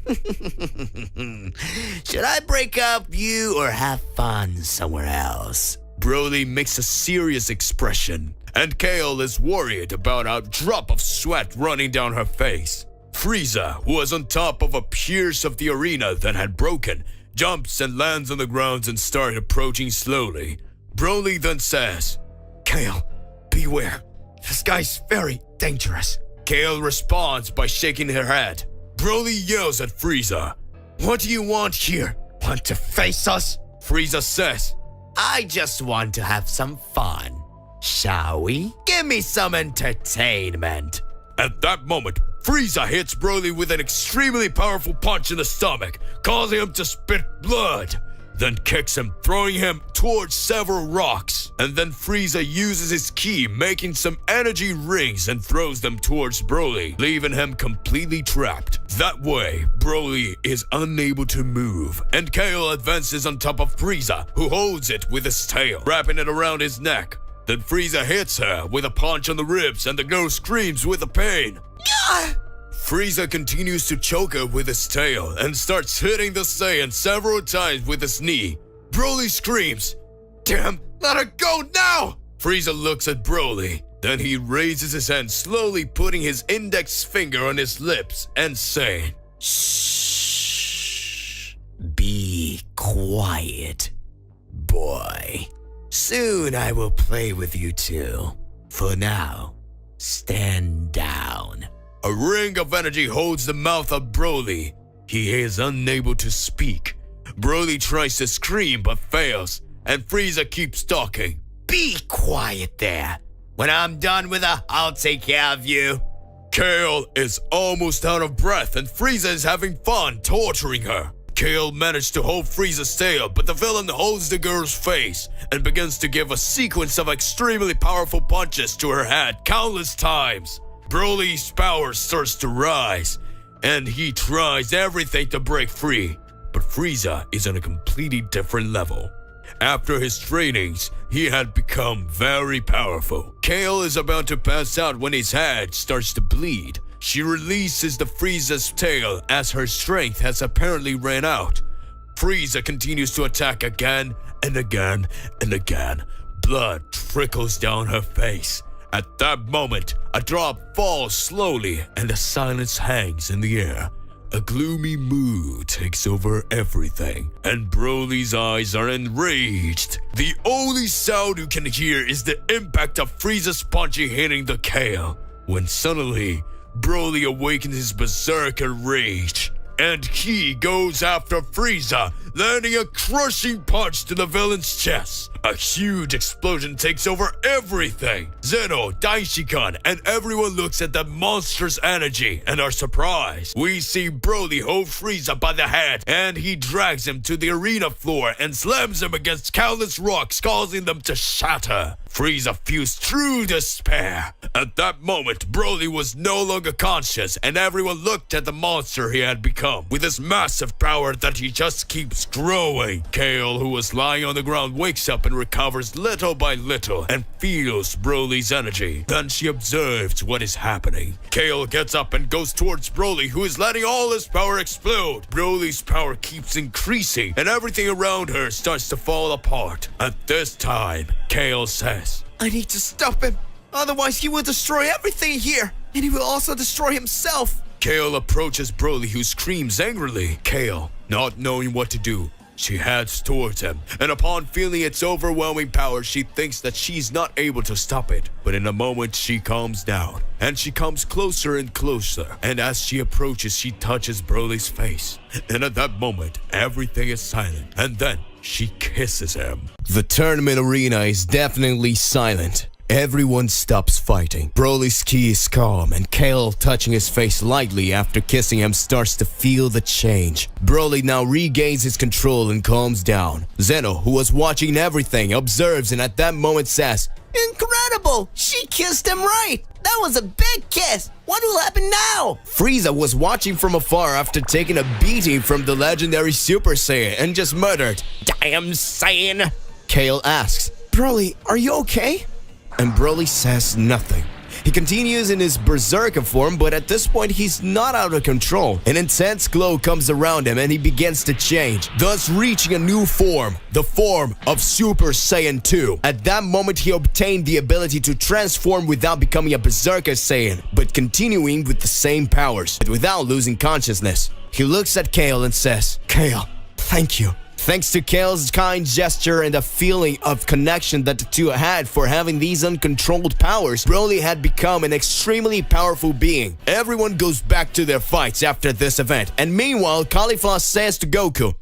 Should I break up you or have fun somewhere else?" Broly makes a serious expression, and Kale is worried about a drop of sweat running down her face. Frieza, who was on top of a piece of the arena that had broken, jumps and lands on the ground and starts approaching slowly. Broly then says, Kale, beware. This guy's very dangerous. Kale responds by shaking her head. Broly yells at Frieza. What do you want here? Want to face us? Frieza says, I just want to have some fun. Shall we? Give me some entertainment. At that moment, Frieza hits Broly with an extremely powerful punch in the stomach, causing him to spit blood. Then kicks him, throwing him towards several rocks. And then Frieza uses his ki, making some energy rings and throws them towards Broly, leaving him completely trapped. That way, Broly is unable to move, and Kale advances on top of Frieza, who holds it with his tail, wrapping it around his neck. Then Frieza hits her with a punch on the ribs, and the girl screams with the pain. Frieza continues to choke her with his tail and starts hitting the Saiyan several times with his knee. Broly screams, Damn, let her go now! Frieza looks at Broly. Then he raises his hand, slowly putting his index finger on his lips and saying, Shh. Be quiet, boy. Soon I will play with you too. For now, stand down. A ring of energy holds the mouth of Broly. He is unable to speak. Broly tries to scream but fails, and Frieza keeps talking. Be quiet there. When I'm done with her, I'll take care of you. Kale is almost out of breath, and Frieza is having fun torturing her. Kale managed to hold Frieza's tail, but the villain holds the girl's face and begins to give a sequence of extremely powerful punches to her head countless times. Broly's power starts to rise, and he tries everything to break free, but Frieza is on a completely different level. After his trainings, he had become very powerful. Kale is about to pass out when his head starts to bleed. She releases the Frieza's tail as her strength has apparently ran out. Frieza continues to attack again and again and again. Blood trickles down her face. At that moment, a drop falls slowly and a silence hangs in the air. A gloomy mood takes over everything, and Broly's eyes are enraged. The only sound you can hear is the impact of Frieza's punching hitting the Kale, when suddenly, Broly awakens his berserker rage, and he goes after Frieza, landing a crushing punch to the villain's chest. A huge explosion takes over everything. Zeno, Daishikan, and everyone looks at the monster's energy and are surprised. We see Broly hold Frieza by the head, and he drags him to the arena floor and slams him against countless rocks, causing them to shatter. Frieza feels true despair. At that moment, Broly was no longer conscious, and everyone looked at the monster he had become, with his massive power that he just keeps growing. Kale, who was lying on the ground, wakes up and recovers little by little and feels Broly's energy. Then she observes what is happening. Kale gets up and goes towards Broly, who is letting all his power explode. Broly's power keeps increasing, and everything around her starts to fall apart. At this time, Kale says, I need to stop him. Otherwise, he will destroy everything here, and he will also destroy himself. Kale approaches Broly, who screams angrily. Kale, not knowing what to do, she heads towards him, and upon feeling its overwhelming power, she thinks that she's not able to stop it. But in a moment, she calms down, and she comes closer and closer, and as she approaches, she touches Broly's face. And at that moment, everything is silent, and then she kisses him. The tournament arena is definitely silent. Everyone stops fighting. Broly's ki is calm, and Kale, touching his face lightly after kissing him, starts to feel the change. Broly now regains his control and calms down. Zeno, who was watching everything, observes and at that moment says, Incredible! She kissed him right! That was a big kiss! What will happen now? Frieza was watching from afar after taking a beating from the legendary Super Saiyan and just muttered, Damn Saiyan! Kale asks, Broly, are you okay? And Broly says nothing. He continues in his berserker form, but at this point he's not out of control. An intense glow comes around him and he begins to change, thus reaching a new form, the form of Super Saiyan 2. At that moment he obtained the ability to transform without becoming a berserker Saiyan, but continuing with the same powers, but without losing consciousness. He looks at Kale and says, "Kale, thank you." Thanks to Kale's kind gesture and a feeling of connection that the two had for having these uncontrolled powers, Broly had become an extremely powerful being. Everyone goes back to their fights after this event, and meanwhile, Caulifla says to Goku,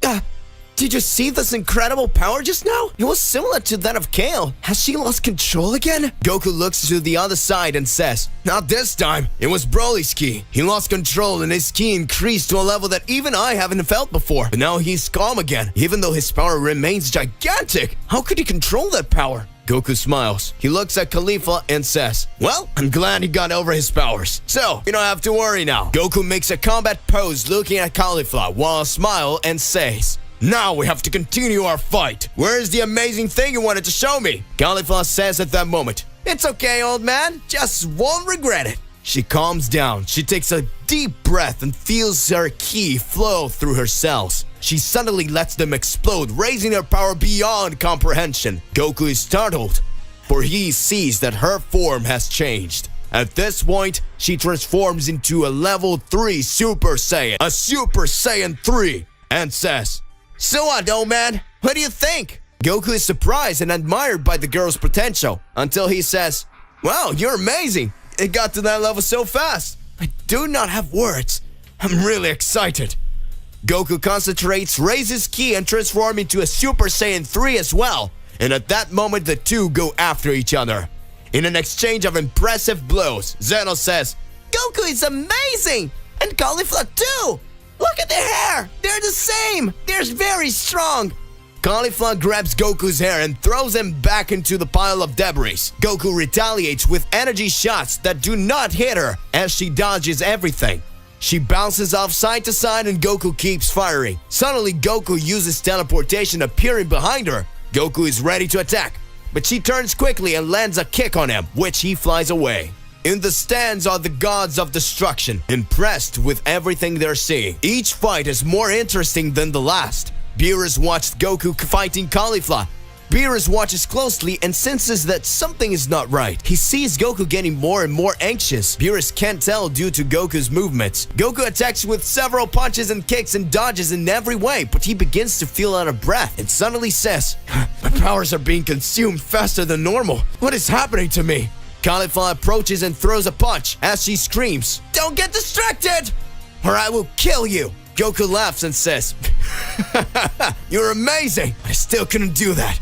"Did you see this incredible power just now? It was similar to that of Kale. Has she lost control again?" Goku looks to the other side and says, "Not this time. It was Broly's ki. He lost control and his ki increased to a level that even I haven't felt before. But now he's calm again, even though his power remains gigantic. How could he control that power?" Goku smiles. He looks at Caulifla and says, "Well, I'm glad he got over his powers. So, you don't have to worry now." Goku makes a combat pose looking at Caulifla while smile and says, "Now we have to continue our fight. Where is the amazing thing you wanted to show me?" Caulifla says at that moment, "It's okay, old man. Just won't regret it." She calms down. She takes a deep breath and feels her ki flow through her cells. She suddenly lets them explode, raising her power beyond comprehension. Goku is startled, for he sees that her form has changed. At this point, she transforms into a level 3 Super Saiyan, a Super Saiyan 3, and says, "So what, old man? What do you think?" Goku is surprised and admired by the girl's potential, until he says, "Wow, you're amazing. It got to that level so fast. I do not have words. I'm really excited." Goku concentrates, raises ki, and transforms into a Super Saiyan 3 as well. And at that moment, the two go after each other. In an exchange of impressive blows, Zeno says, "Goku is amazing! And Caulifla too! Look at their hair! They're the same! They're very strong!" Caulifla grabs Goku's hair and throws him back into the pile of debris. Goku retaliates with energy shots that do not hit her as she dodges everything. She bounces off side to side and Goku keeps firing. Suddenly, Goku uses teleportation, appearing behind her. Goku is ready to attack, but she turns quickly and lands a kick on him, which he flies away. In the stands are the gods of destruction, impressed with everything they're seeing. Each fight is more interesting than the last. Beerus watched Goku fighting Caulifla. Beerus watches closely and senses that something is not right. He sees Goku getting more and more anxious. Beerus can't tell due to Goku's movements. Goku attacks with several punches and kicks and dodges in every way, but he begins to feel out of breath and suddenly says, "My powers are being consumed faster than normal. What is happening to me?" Caulifla approaches and throws a punch as she screams, "Don't get distracted, or I will kill you." Goku laughs and says, "You're amazing. I still couldn't do that."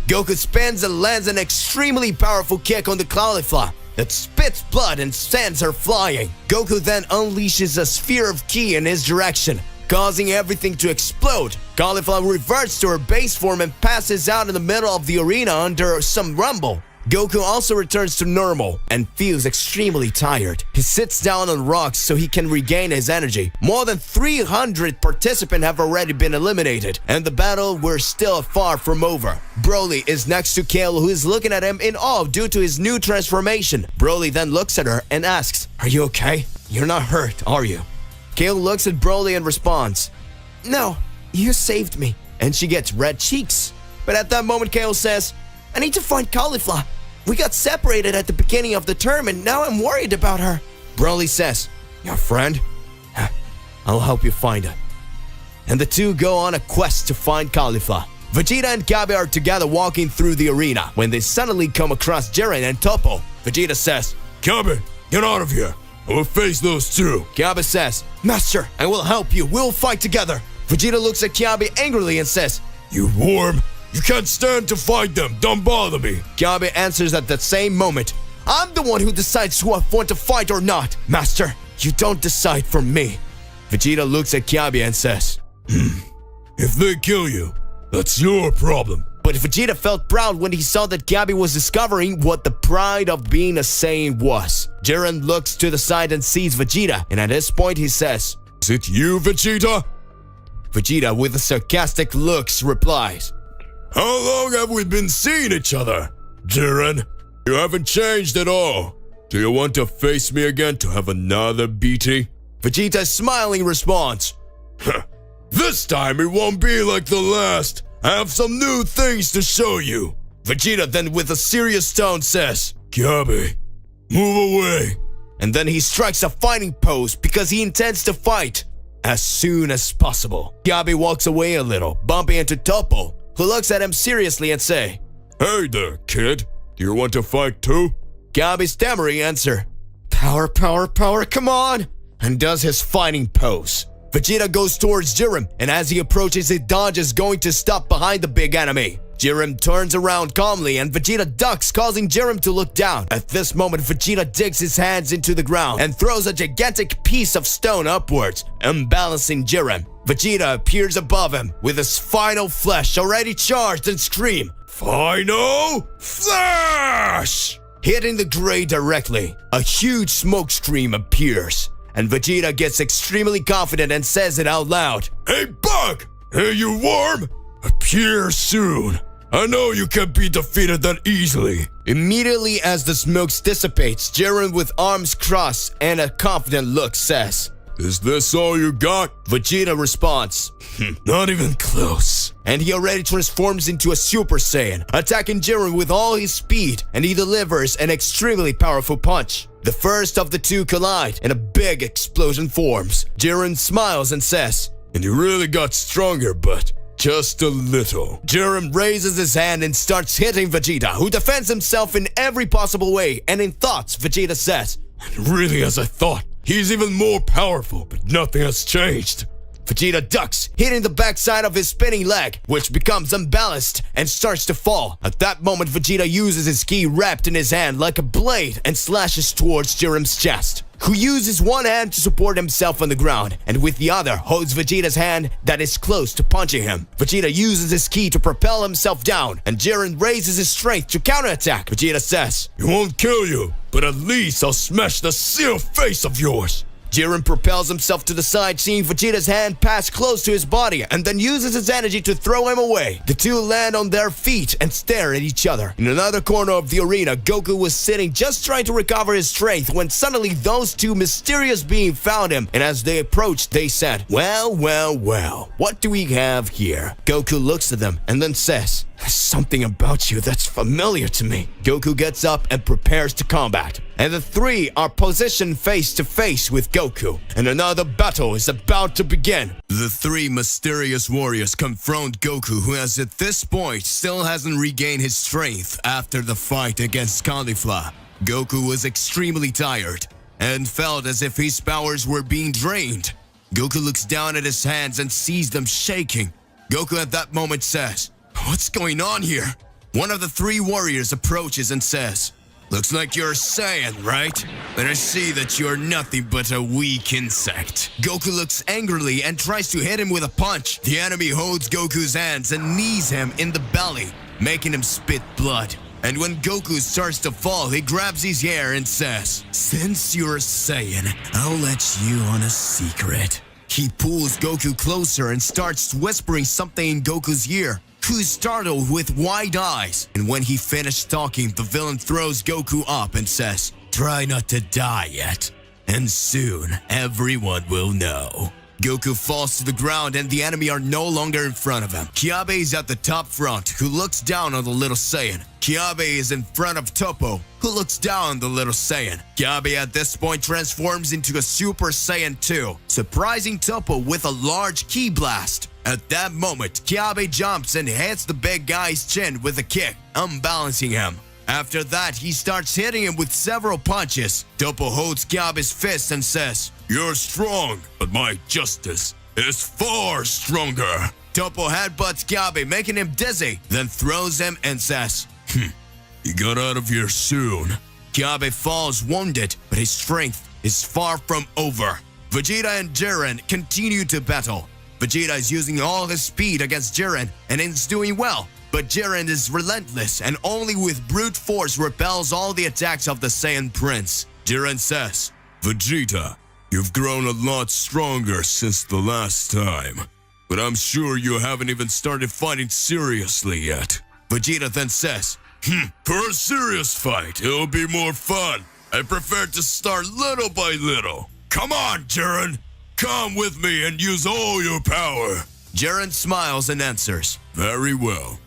Goku spins and lands an extremely powerful kick on the Caulifla that spits blood and sends her flying. Goku then unleashes a sphere of ki in his direction, causing everything to explode. Caulifla reverts to her base form and passes out in the middle of the arena under some rumble. Goku also returns to normal and feels extremely tired. He sits down on rocks so he can regain his energy. More than 300 participants have already been eliminated, and the battle were still far from over. Broly is next to Kale, who is looking at him in awe due to his new transformation. Broly then looks at her and asks, "Are you okay? You're not hurt, are you?" Kale looks at Broly and responds, "No, you saved me." And she gets red cheeks. But at that moment, Kale says, "I need to find Caulifla. We got separated at the beginning of the term and now I'm worried about her." Broly says, "Your friend? I'll help you find her." And the two go on a quest to find Caulifla. Vegeta and Kabe are together walking through the arena when they suddenly come across Jiren and Toppo. Vegeta says, "Kabe, get out of here. I will face those two." Kabe says, "Master, I will help you. We'll fight together." Vegeta looks at Kabe angrily and says, "You worm. You can't stand to fight them. Don't bother me." Kabe answers at that same moment, "I'm the one who decides who I want to fight or not. Master, you don't decide for me." Vegeta looks at Kabe and says, "If they kill you, that's your problem." But Vegeta felt proud when he saw that Kabe was discovering what the pride of being a Saiyan was. Jiren looks to the side and sees Vegeta, and at this point he says, "Is it you, Vegeta?" Vegeta, with a sarcastic looks, replies, "How long have we been seeing each other? Jiren, you haven't changed at all. Do you want to face me again to have another beating? Vegeta's smiling response. This time it won't be like the last. I have some new things to show you. Vegeta then with a serious tone says, Kiabe, move away. And then he strikes a fighting pose because he intends to fight as soon as possible. Kiabe walks away a little, bumping into Toppo, who looks at him seriously and say, Hey there, kid. Do you want to fight too? Kiabe's stammering answer, Power, power, power, come on! And does his fighting pose. Vegeta goes towards Jiren, and as he approaches, he dodges, going to stop behind the big enemy. Jiren turns around calmly and Vegeta ducks, causing Jiren to look down. At this moment, Vegeta digs his hands into the ground and throws a gigantic piece of stone upwards, unbalancing Jiren. Vegeta appears above him with his final flash already charged and scream, Final Flash! Hitting the gray directly, a huge smoke stream appears. And Vegeta gets extremely confident and says it out loud. Hey Bug! Hey you worm! Appear soon. I know you can't be defeated that easily. Immediately as the smoke dissipates, Jiren with arms crossed and a confident look says, Is this all you got? Vegeta responds, Not even close. And he already transforms into a Super Saiyan, attacking Jiren with all his speed, and he delivers an extremely powerful punch. The first of the two collide, and a big explosion forms. Jiren smiles and says, And you really got stronger, but just a little. Jiren raises his hand and starts hitting Vegeta, who defends himself in every possible way, and in thoughts, Vegeta says, And really as I thought, he's even more powerful, but nothing has changed. Vegeta ducks, hitting the backside of his spinning leg, which becomes unbalanced and starts to fall. At that moment, Vegeta uses his ki wrapped in his hand like a blade and slashes towards Jiren's chest, who uses one hand to support himself on the ground, and with the other holds Vegeta's hand that is close to punching him. Vegeta uses his ki to propel himself down, and Jiren raises his strength to counterattack. Vegeta says, It won't kill you, but at least I'll smash the seal face of yours. Jiren propels himself to the side, seeing Vegeta's hand pass close to his body, and then uses his energy to throw him away. The two land on their feet and stare at each other. In another corner of the arena, Goku was sitting just trying to recover his strength when suddenly those two mysterious beings found him, and as they approached, they said, Well, well, well, what do we have here? Goku looks at them and then says, There's something about you that's familiar to me. Goku gets up and prepares to combat, and the three are positioned face to face with Goku, and another battle is about to begin. The three mysterious warriors confront Goku, who as at this point still hasn't regained his strength after the fight against Caulifla. Goku was extremely tired and felt as if his powers were being drained. Goku looks down at his hands and sees them shaking. Goku at that moment says, What's going on here? One of the three warriors approaches and says, Looks like you're a Saiyan, right? But I see that you're nothing but a weak insect. Goku looks angrily and tries to hit him with a punch. The enemy holds Goku's hands and knees him in the belly, making him spit blood. And when Goku starts to fall, he grabs his hair and says, Since you're a Saiyan, I'll let you on a secret. He pulls Goku closer and starts whispering something in Goku's ear, who's startled with wide eyes. And when he finished talking, the villain throws Goku up and says, Try not to die yet, and soon everyone will know. Goku falls to the ground and the enemy are no longer in front of him. Kiabe is at the top front, who looks down on the little Saiyan. Kiabe is in front of Toppo, who looks down on the little Saiyan. Kiabe at this point transforms into a Super Saiyan 2, surprising Toppo with a large ki blast. At that moment, Kiabe jumps and hits the big guy's chin with a kick, unbalancing him. After that, he starts hitting him with several punches. Toppo holds Kiabe's fist and says, You're strong, but my justice is far stronger. Toppo headbutts Kiabe, making him dizzy, then throws him and says, You got out of here soon. Kiabe falls wounded, but his strength is far from over. Vegeta and Jiren continue to battle. Vegeta is using all his speed against Jiren and is doing well, but Jiren is relentless and only with brute force repels all the attacks of the Saiyan Prince. Jiren says, Vegeta, you've grown a lot stronger since the last time, but I'm sure you haven't even started fighting seriously yet. Vegeta then says, For a serious fight, it'll be more fun. I prefer to start little by little. Come on, Jiren. Come with me and use all your power. Jiren smiles and answers. Very well.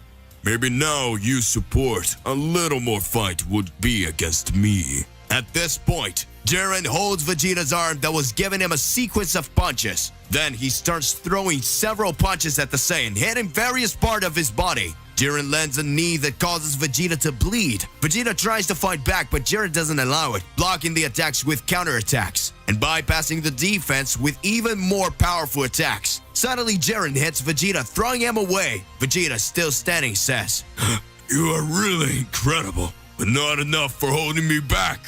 Maybe now you support a little more fight would be against me. At this point, Jiren holds Vegeta's arm that was giving him a sequence of punches. Then he starts throwing several punches at the Saiyan, hitting various parts of his body. Jiren lands a knee that causes Vegeta to bleed. Vegeta tries to fight back, but Jiren doesn't allow it, blocking the attacks with counterattacks and bypassing the defense with even more powerful attacks. Suddenly, Jiren hits Vegeta, throwing him away. Vegeta, still standing, says, You are really incredible, but not enough for holding me back.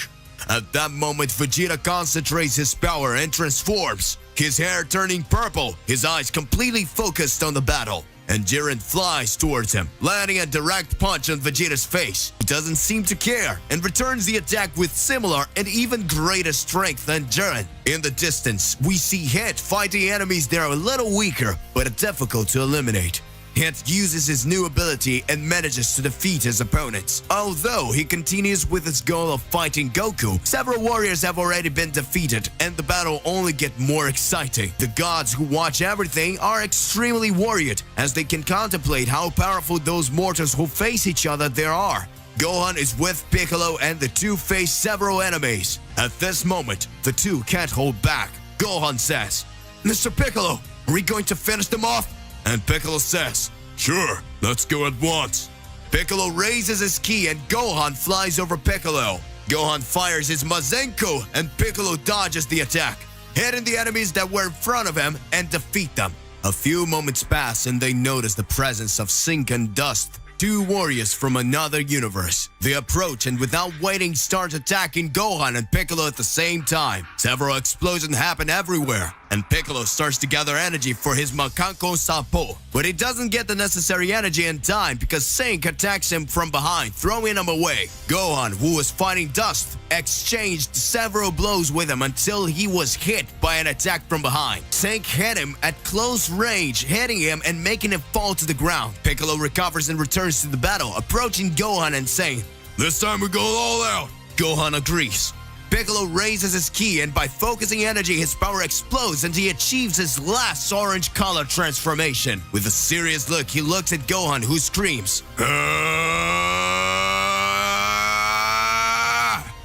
At that moment, Vegeta concentrates his power and transforms, his hair turning purple, his eyes completely focused on the battle. And Jiren flies towards him, landing a direct punch on Vegeta's face. He doesn't seem to care and returns the attack with similar and even greater strength than Jiren. In the distance, we see Hit fighting enemies that are a little weaker, but difficult to eliminate. Hit uses his new ability and manages to defeat his opponents. Although he continues with his goal of fighting Goku, several warriors have already been defeated and the battle only gets more exciting. The gods who watch everything are extremely worried as they can contemplate how powerful those mortals who face each other there are. Gohan is with Piccolo and the two face several enemies. At this moment, the two can't hold back. Gohan says, Mr. Piccolo, are we going to finish them off? And Piccolo says, Sure, let's go at once. Piccolo raises his ki and Gohan flies over Piccolo. Gohan fires his Mazenko and Piccolo dodges the attack, hitting the enemies that were in front of him and defeat them. A few moments pass and they notice the presence of Sink and Dust, two warriors from another universe. They approach and without waiting start attacking Gohan and Piccolo at the same time. Several explosions happen everywhere, and Piccolo starts to gather energy for his Makanko Sapo. But he doesn't get the necessary energy in time because Sink attacks him from behind, throwing him away. Gohan, who was fighting Dust, exchanged several blows with him until he was hit by an attack from behind. Sink hit him at close range, hitting him and making him fall to the ground. Piccolo recovers and returns to the battle, approaching Gohan and saying, This time we go all out. Gohan agrees. Piccolo raises his ki and by focusing energy, his power explodes and he achieves his last orange color transformation. With a serious look, he looks at Gohan, who screams,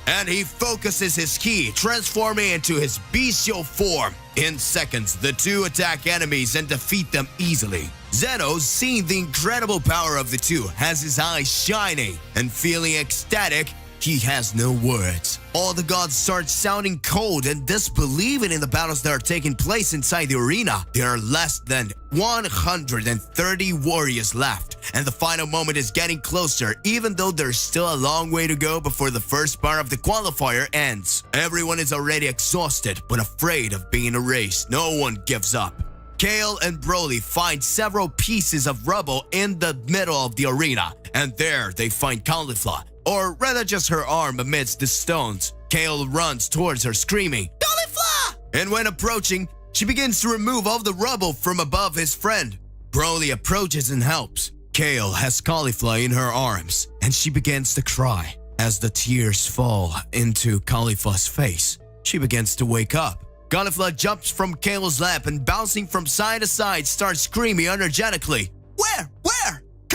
and he focuses his ki, transforming into his bestial form. In seconds, the two attack enemies and defeat them easily. Zeno, seeing the incredible power of the two, has his eyes shining, and feeling ecstatic, he has no words. All the gods start sounding cold and disbelieving in the battles that are taking place inside the arena. There are less than 130 warriors left, and the final moment is getting closer, even though there's still a long way to go before the first part of the qualifier ends. Everyone is already exhausted, but afraid of being erased. No one gives up. Kale and Broly find several pieces of rubble in the middle of the arena, and there they find Caulifla, or rather just her arm amidst the stones. Kale runs towards her screaming, Caulifla! And when approaching, she begins to remove all the rubble from above his friend. Broly approaches and helps. Kale has Caulifla in her arms, and she begins to cry. As the tears fall into Caulifla's face, she begins to wake up. Caulifla jumps from Kale's lap and bouncing from side to side starts screaming energetically. Where?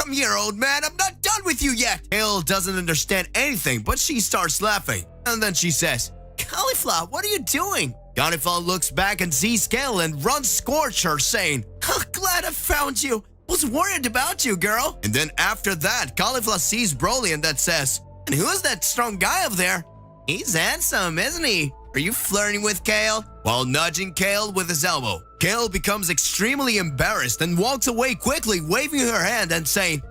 Come here, old man, I'm not done with you yet! Kale doesn't understand anything, but she starts laughing. And then she says, Caulifla, what are you doing? Caulifla looks back and sees Kale and runs towards her saying, glad I found you. Was worried about you, girl. And then after that, Caulifla sees Broly and that says, and who's that strong guy up there? He's handsome, isn't he? Are you flirting with Kale? While nudging Kale with his elbow, Kale becomes extremely embarrassed and walks away quickly, waving her hand and saying,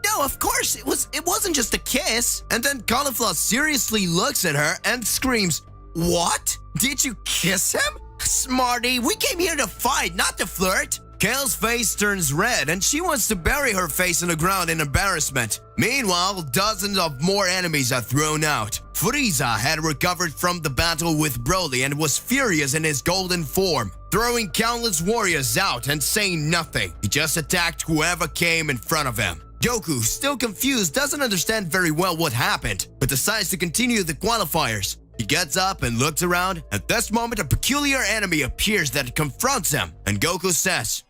no, of course, it wasn't just a kiss. And then Caulifla seriously looks at her and screams, What? Did you kiss him? Smarty, we came here to fight, not to flirt. Kale's face turns red and she wants to bury her face in the ground in embarrassment. Meanwhile, dozens of more enemies are thrown out. Frieza had recovered from the battle with Broly and was furious in his golden form, throwing countless warriors out and saying nothing. He just attacked whoever came in front of him. Goku, still confused, doesn't understand very well what happened, but decides to continue the qualifiers. He gets up and looks around. At this moment, a peculiar enemy appears that confronts him, and Goku says,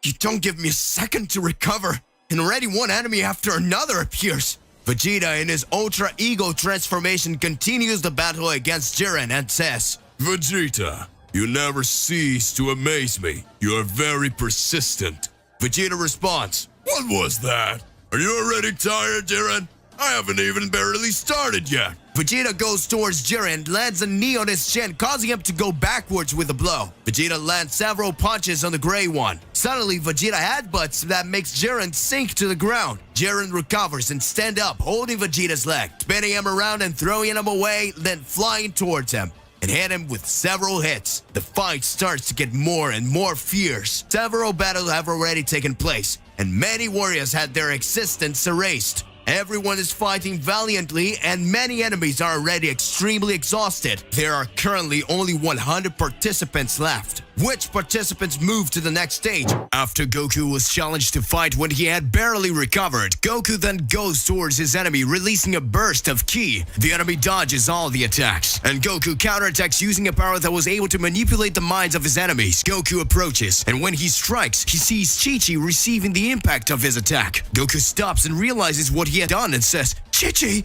"You don't give me a second to recover, and already one enemy after another appears." Vegeta, in his Ultra Ego transformation, continues the battle against Jiren and says, Vegeta, you never cease to amaze me. You are very persistent. Vegeta responds, What was that? Are you already tired, Jiren? I haven't even barely started yet. Vegeta goes towards Jiren, lands a knee on his chin, causing him to go backwards with a blow. Vegeta lands several punches on the gray one. Suddenly, Vegeta headbutts that makes Jiren sink to the ground. Jiren recovers and stands up, holding Vegeta's leg, spinning him around and throwing him away, then flying towards him and hit him with several hits. The fight starts to get more and more fierce. Several battles have already taken place, and many warriors had their existence erased. Everyone is fighting valiantly, and many enemies are already extremely exhausted. There are currently only 100 participants left. Which participants move to the next stage? After Goku was challenged to fight when he had barely recovered, Goku then goes towards his enemy, releasing a burst of ki. The enemy dodges all the attacks, and Goku counterattacks using a power that was able to manipulate the minds of his enemies. Goku approaches, and when he strikes, he sees Chi-Chi receiving the impact of his attack. Goku stops and realizes what he had done and says, Chi-Chi,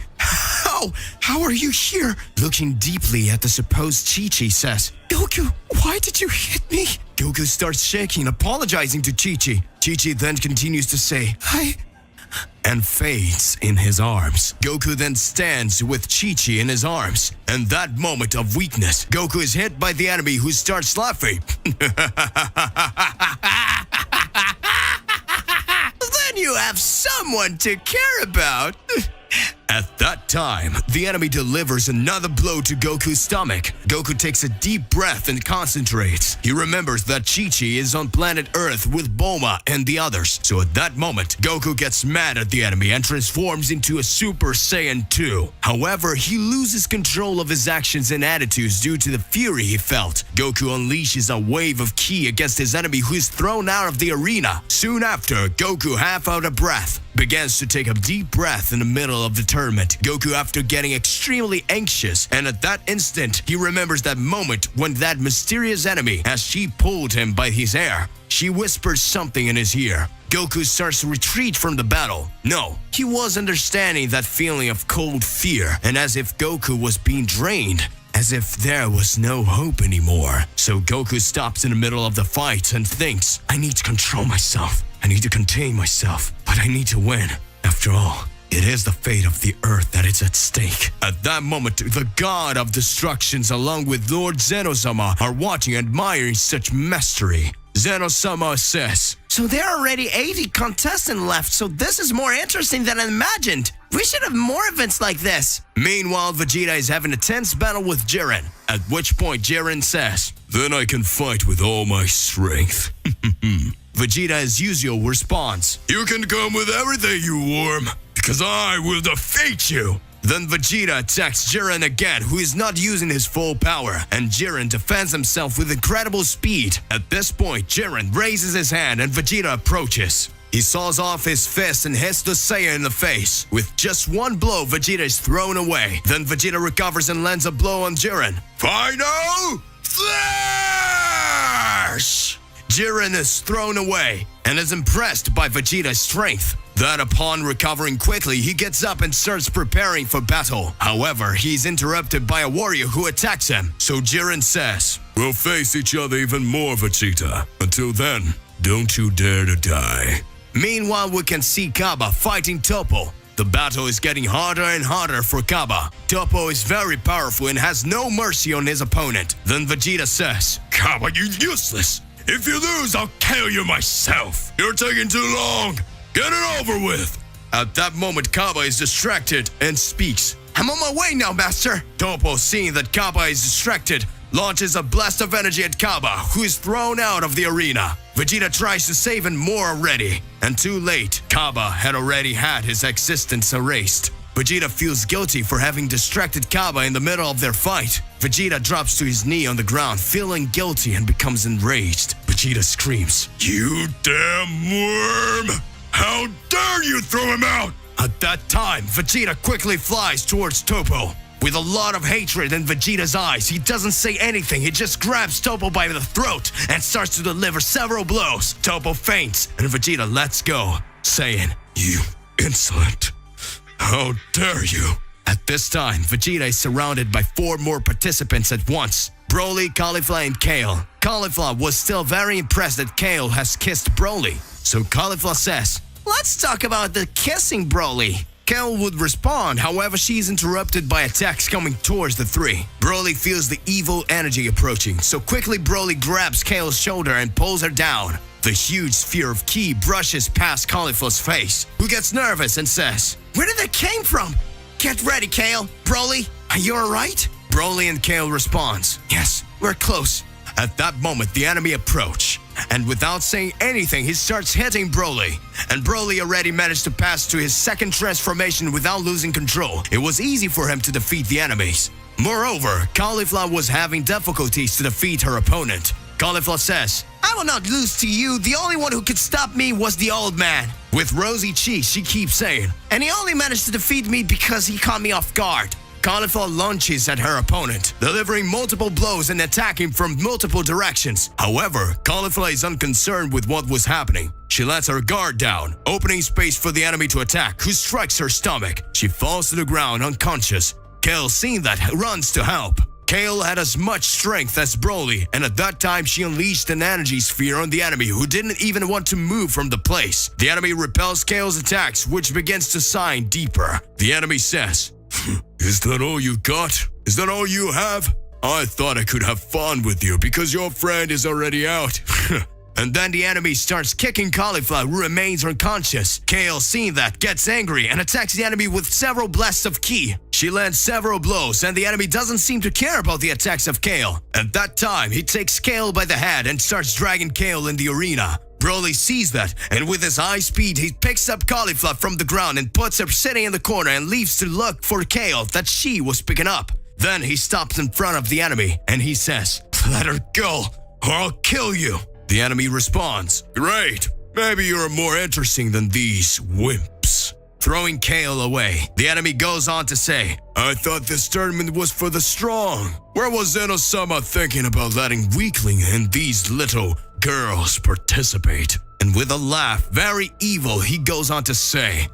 how are you here? Looking deeply at the supposed Chi-Chi says, Goku, why did you hit me? Goku starts shaking, apologizing to Chi-Chi. Chi-Chi then continues to say, and fades in his arms. Goku then stands with Chi-Chi in his arms. And that moment of weakness, Goku is hit by the enemy who starts laughing. Then you have someone to care about. At that time, the enemy delivers another blow to Goku's stomach. Goku takes a deep breath and concentrates. He remembers that Chi-Chi is on planet Earth with Bulma and the others. So at that moment, Goku gets mad at the enemy and transforms into a Super Saiyan 2. However, he loses control of his actions and attitudes due to the fury he felt. Goku unleashes a wave of ki against his enemy, who is thrown out of the arena. Soon after, Goku, half out of breath, begins to take a deep breath in the middle of the tournament. Goku, after getting extremely anxious, and at that instant, he remembers that moment when that mysterious enemy, as she pulled him by his hair, she whispers something in his ear. Goku starts to retreat from the battle. No, he was understanding that feeling of cold fear, and as if Goku was being drained, as if there was no hope anymore. So Goku stops in the middle of the fight and thinks, I need to control myself. I need to contain myself, but I need to win. After all, it is the fate of the Earth that is at stake. At that moment, the God of Destructions along with Lord Zeno-sama are watching and admiring such mastery. Zeno-sama says, So there are already 80 contestants left, so this is more interesting than I imagined. We should have more events like this. Meanwhile, Vegeta is having a tense battle with Jiren, at which point Jiren says, Then I can fight with all my strength. Vegeta, as usual, responds, You can come with everything, you worm, because I will defeat you. Then Vegeta attacks Jiren again, who is not using his full power, and Jiren defends himself with incredible speed. At this point, Jiren raises his hand and Vegeta approaches. He saws off his fist and hits the Saiyan in the face. With just one blow, Vegeta is thrown away. Then Vegeta recovers and lands a blow on Jiren. Final Flash! Jiren is thrown away and is impressed by Vegeta's strength. Then upon recovering quickly, he gets up and starts preparing for battle. However, he's interrupted by a warrior who attacks him. So Jiren says, We'll face each other even more, Vegeta. Until then, don't you dare to die. Meanwhile, we can see Kaba fighting Toppo. The battle is getting harder and harder for Kaba. Toppo is very powerful and has no mercy on his opponent. Then Vegeta says, Kaba, you useless! If you lose, I'll kill you myself! You're taking too long! Get it over with! At that moment, Kaba is distracted and speaks. I'm on my way now, Master! Toppo, seeing that Kaba is distracted, launches a blast of energy at Kaba, who is thrown out of the arena. Vegeta tries to save him more already, and too late, Kaba had already had his existence erased. Vegeta feels guilty for having distracted Kaba in the middle of their fight. Vegeta drops to his knee on the ground, feeling guilty, and becomes enraged. Vegeta screams, You damn worm! How dare you throw him out? At that time, Vegeta quickly flies towards Topo. With a lot of hatred in Vegeta's eyes, he doesn't say anything. He just grabs Topo by the throat and starts to deliver several blows. Topo faints, and Vegeta lets go, saying, "You insolent. How dare you?" At this time, Vegeta is surrounded by 4 more participants at once. Broly, Caulifla, and Kale. Caulifla was still very impressed that Kale has kissed Broly. So Caulifla says, "Let's talk about the kissing, Broly." Kale would respond, however she is interrupted by attacks coming towards the 3. Broly feels the evil energy approaching, so quickly Broly grabs Kale's shoulder and pulls her down. The huge sphere of ki brushes past Caulifla's face, who gets nervous and says, "Where did that came from? Get ready, Kale. Broly, are you alright?" Broly and Kale responds, "Yes, we're close." At that moment, the enemy approach, and without saying anything, he starts hitting Broly. And Broly already managed to pass to his second transformation without losing control. It was easy for him to defeat the enemies. Moreover, Caulifla was having difficulties to defeat her opponent. Caulifla says, "I will not lose to you. The only one who could stop me was the old man." With rosy cheeks, she keeps saying, "And he only managed to defeat me because he caught me off guard." Caulifla lunges at her opponent, delivering multiple blows and attacking from multiple directions. However, Caulifla is unconcerned with what was happening. She lets her guard down, opening space for the enemy to attack, who strikes her stomach. She falls to the ground unconscious. Kale, seeing that, runs to help. Kale had as much strength as Broly, and at that time she unleashed an energy sphere on the enemy, who didn't even want to move from the place. The enemy repels Kale's attacks, which begins to sink deeper. The enemy says, "Is that all you got? Is that all you have? I thought I could have fun with you because your friend is already out." And then the enemy starts kicking Caulifla, who remains unconscious. Kale, seeing that, gets angry and attacks the enemy with several blasts of ki. She lands several blows, and the enemy doesn't seem to care about the attacks of Kale. At that time, he takes Kale by the head and starts dragging Kale in the arena. Broly sees that, and with his high speed, he picks up Caulifla from the ground and puts her sitting in the corner and leaves to look for Kale that she was picking up. Then he stops in front of the enemy, and he says, "Let her go, or I'll kill you." The enemy responds, "Great, maybe you're more interesting than these wimps." Throwing Kale away, the enemy goes on to say, "I thought this tournament was for the strong. Where was Zeno-sama thinking about letting weakling and these little girls participate?" And with a laugh, very evil, he goes on to say,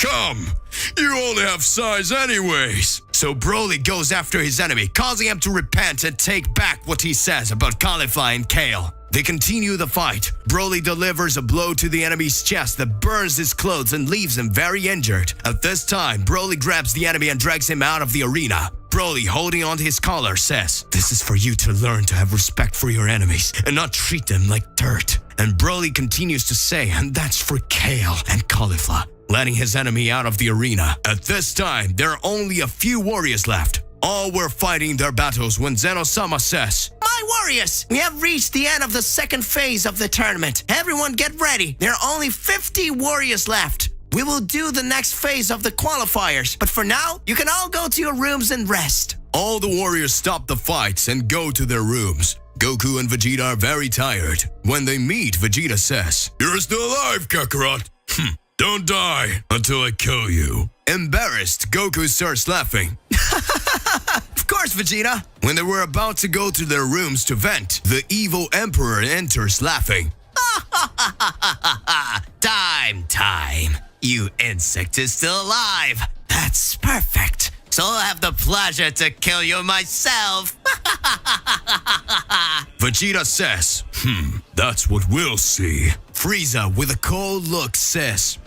"Come, you only have size anyways." So Broly goes after his enemy, causing him to repent and take back what he says about Caulifla and Kale. They continue the fight. Broly delivers a blow to the enemy's chest that burns his clothes and leaves him very injured. At this time, Broly grabs the enemy and drags him out of the arena. Broly, holding on to his collar, says, "This is for you to learn to have respect for your enemies and not treat them like dirt." And Broly continues to say, "And that's for Kale and Caulifla," letting his enemy out of the arena. At this time, there are only a few warriors left. All were fighting their battles when Zeno-sama says, "My warriors, we have reached the end of the second phase of the tournament. Everyone get ready. There are only 50 warriors left. We will do the next phase of the qualifiers, but for now, you can all go to your rooms and rest." All the warriors stop the fights and go to their rooms. Goku and Vegeta are very tired. When they meet, Vegeta says, "You're still alive, Kakarot. Don't die until I kill you." Embarrassed, Goku starts laughing. "Of course, Vegeta." When they were about to go to their rooms to vent, the evil emperor enters laughing. Time. You insect is still alive. That's perfect. So I'll have the pleasure to kill you myself. Vegeta says, that's what we'll see. Frieza, with a cold look, says,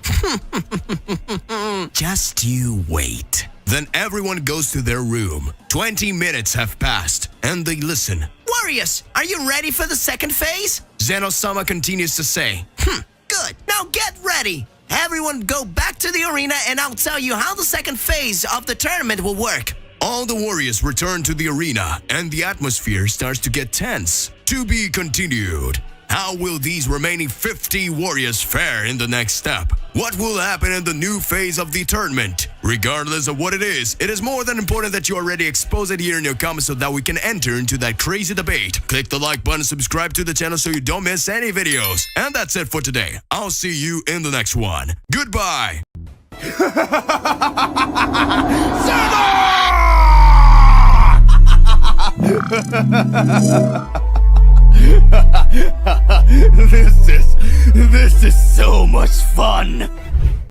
"Just you wait." Then everyone goes to their room. 20 minutes have passed, and they listen. "Warriors, are you ready for the second phase?" Zeno-sama continues to say, "Good. Now get ready. Everyone go back to the arena and I'll tell you how the second phase of the tournament will work." All the warriors return to the arena, and the atmosphere starts to get tense. To be continued. How will these remaining 50 warriors fare in the next step? What will happen in the new phase of the tournament? Regardless of what it is more than important that you already expose it here in your comments so that we can enter into that crazy debate. Click the like button, subscribe to the channel so you don't miss any videos. And that's it for today. I'll see you in the next one. Goodbye! This is so much fun!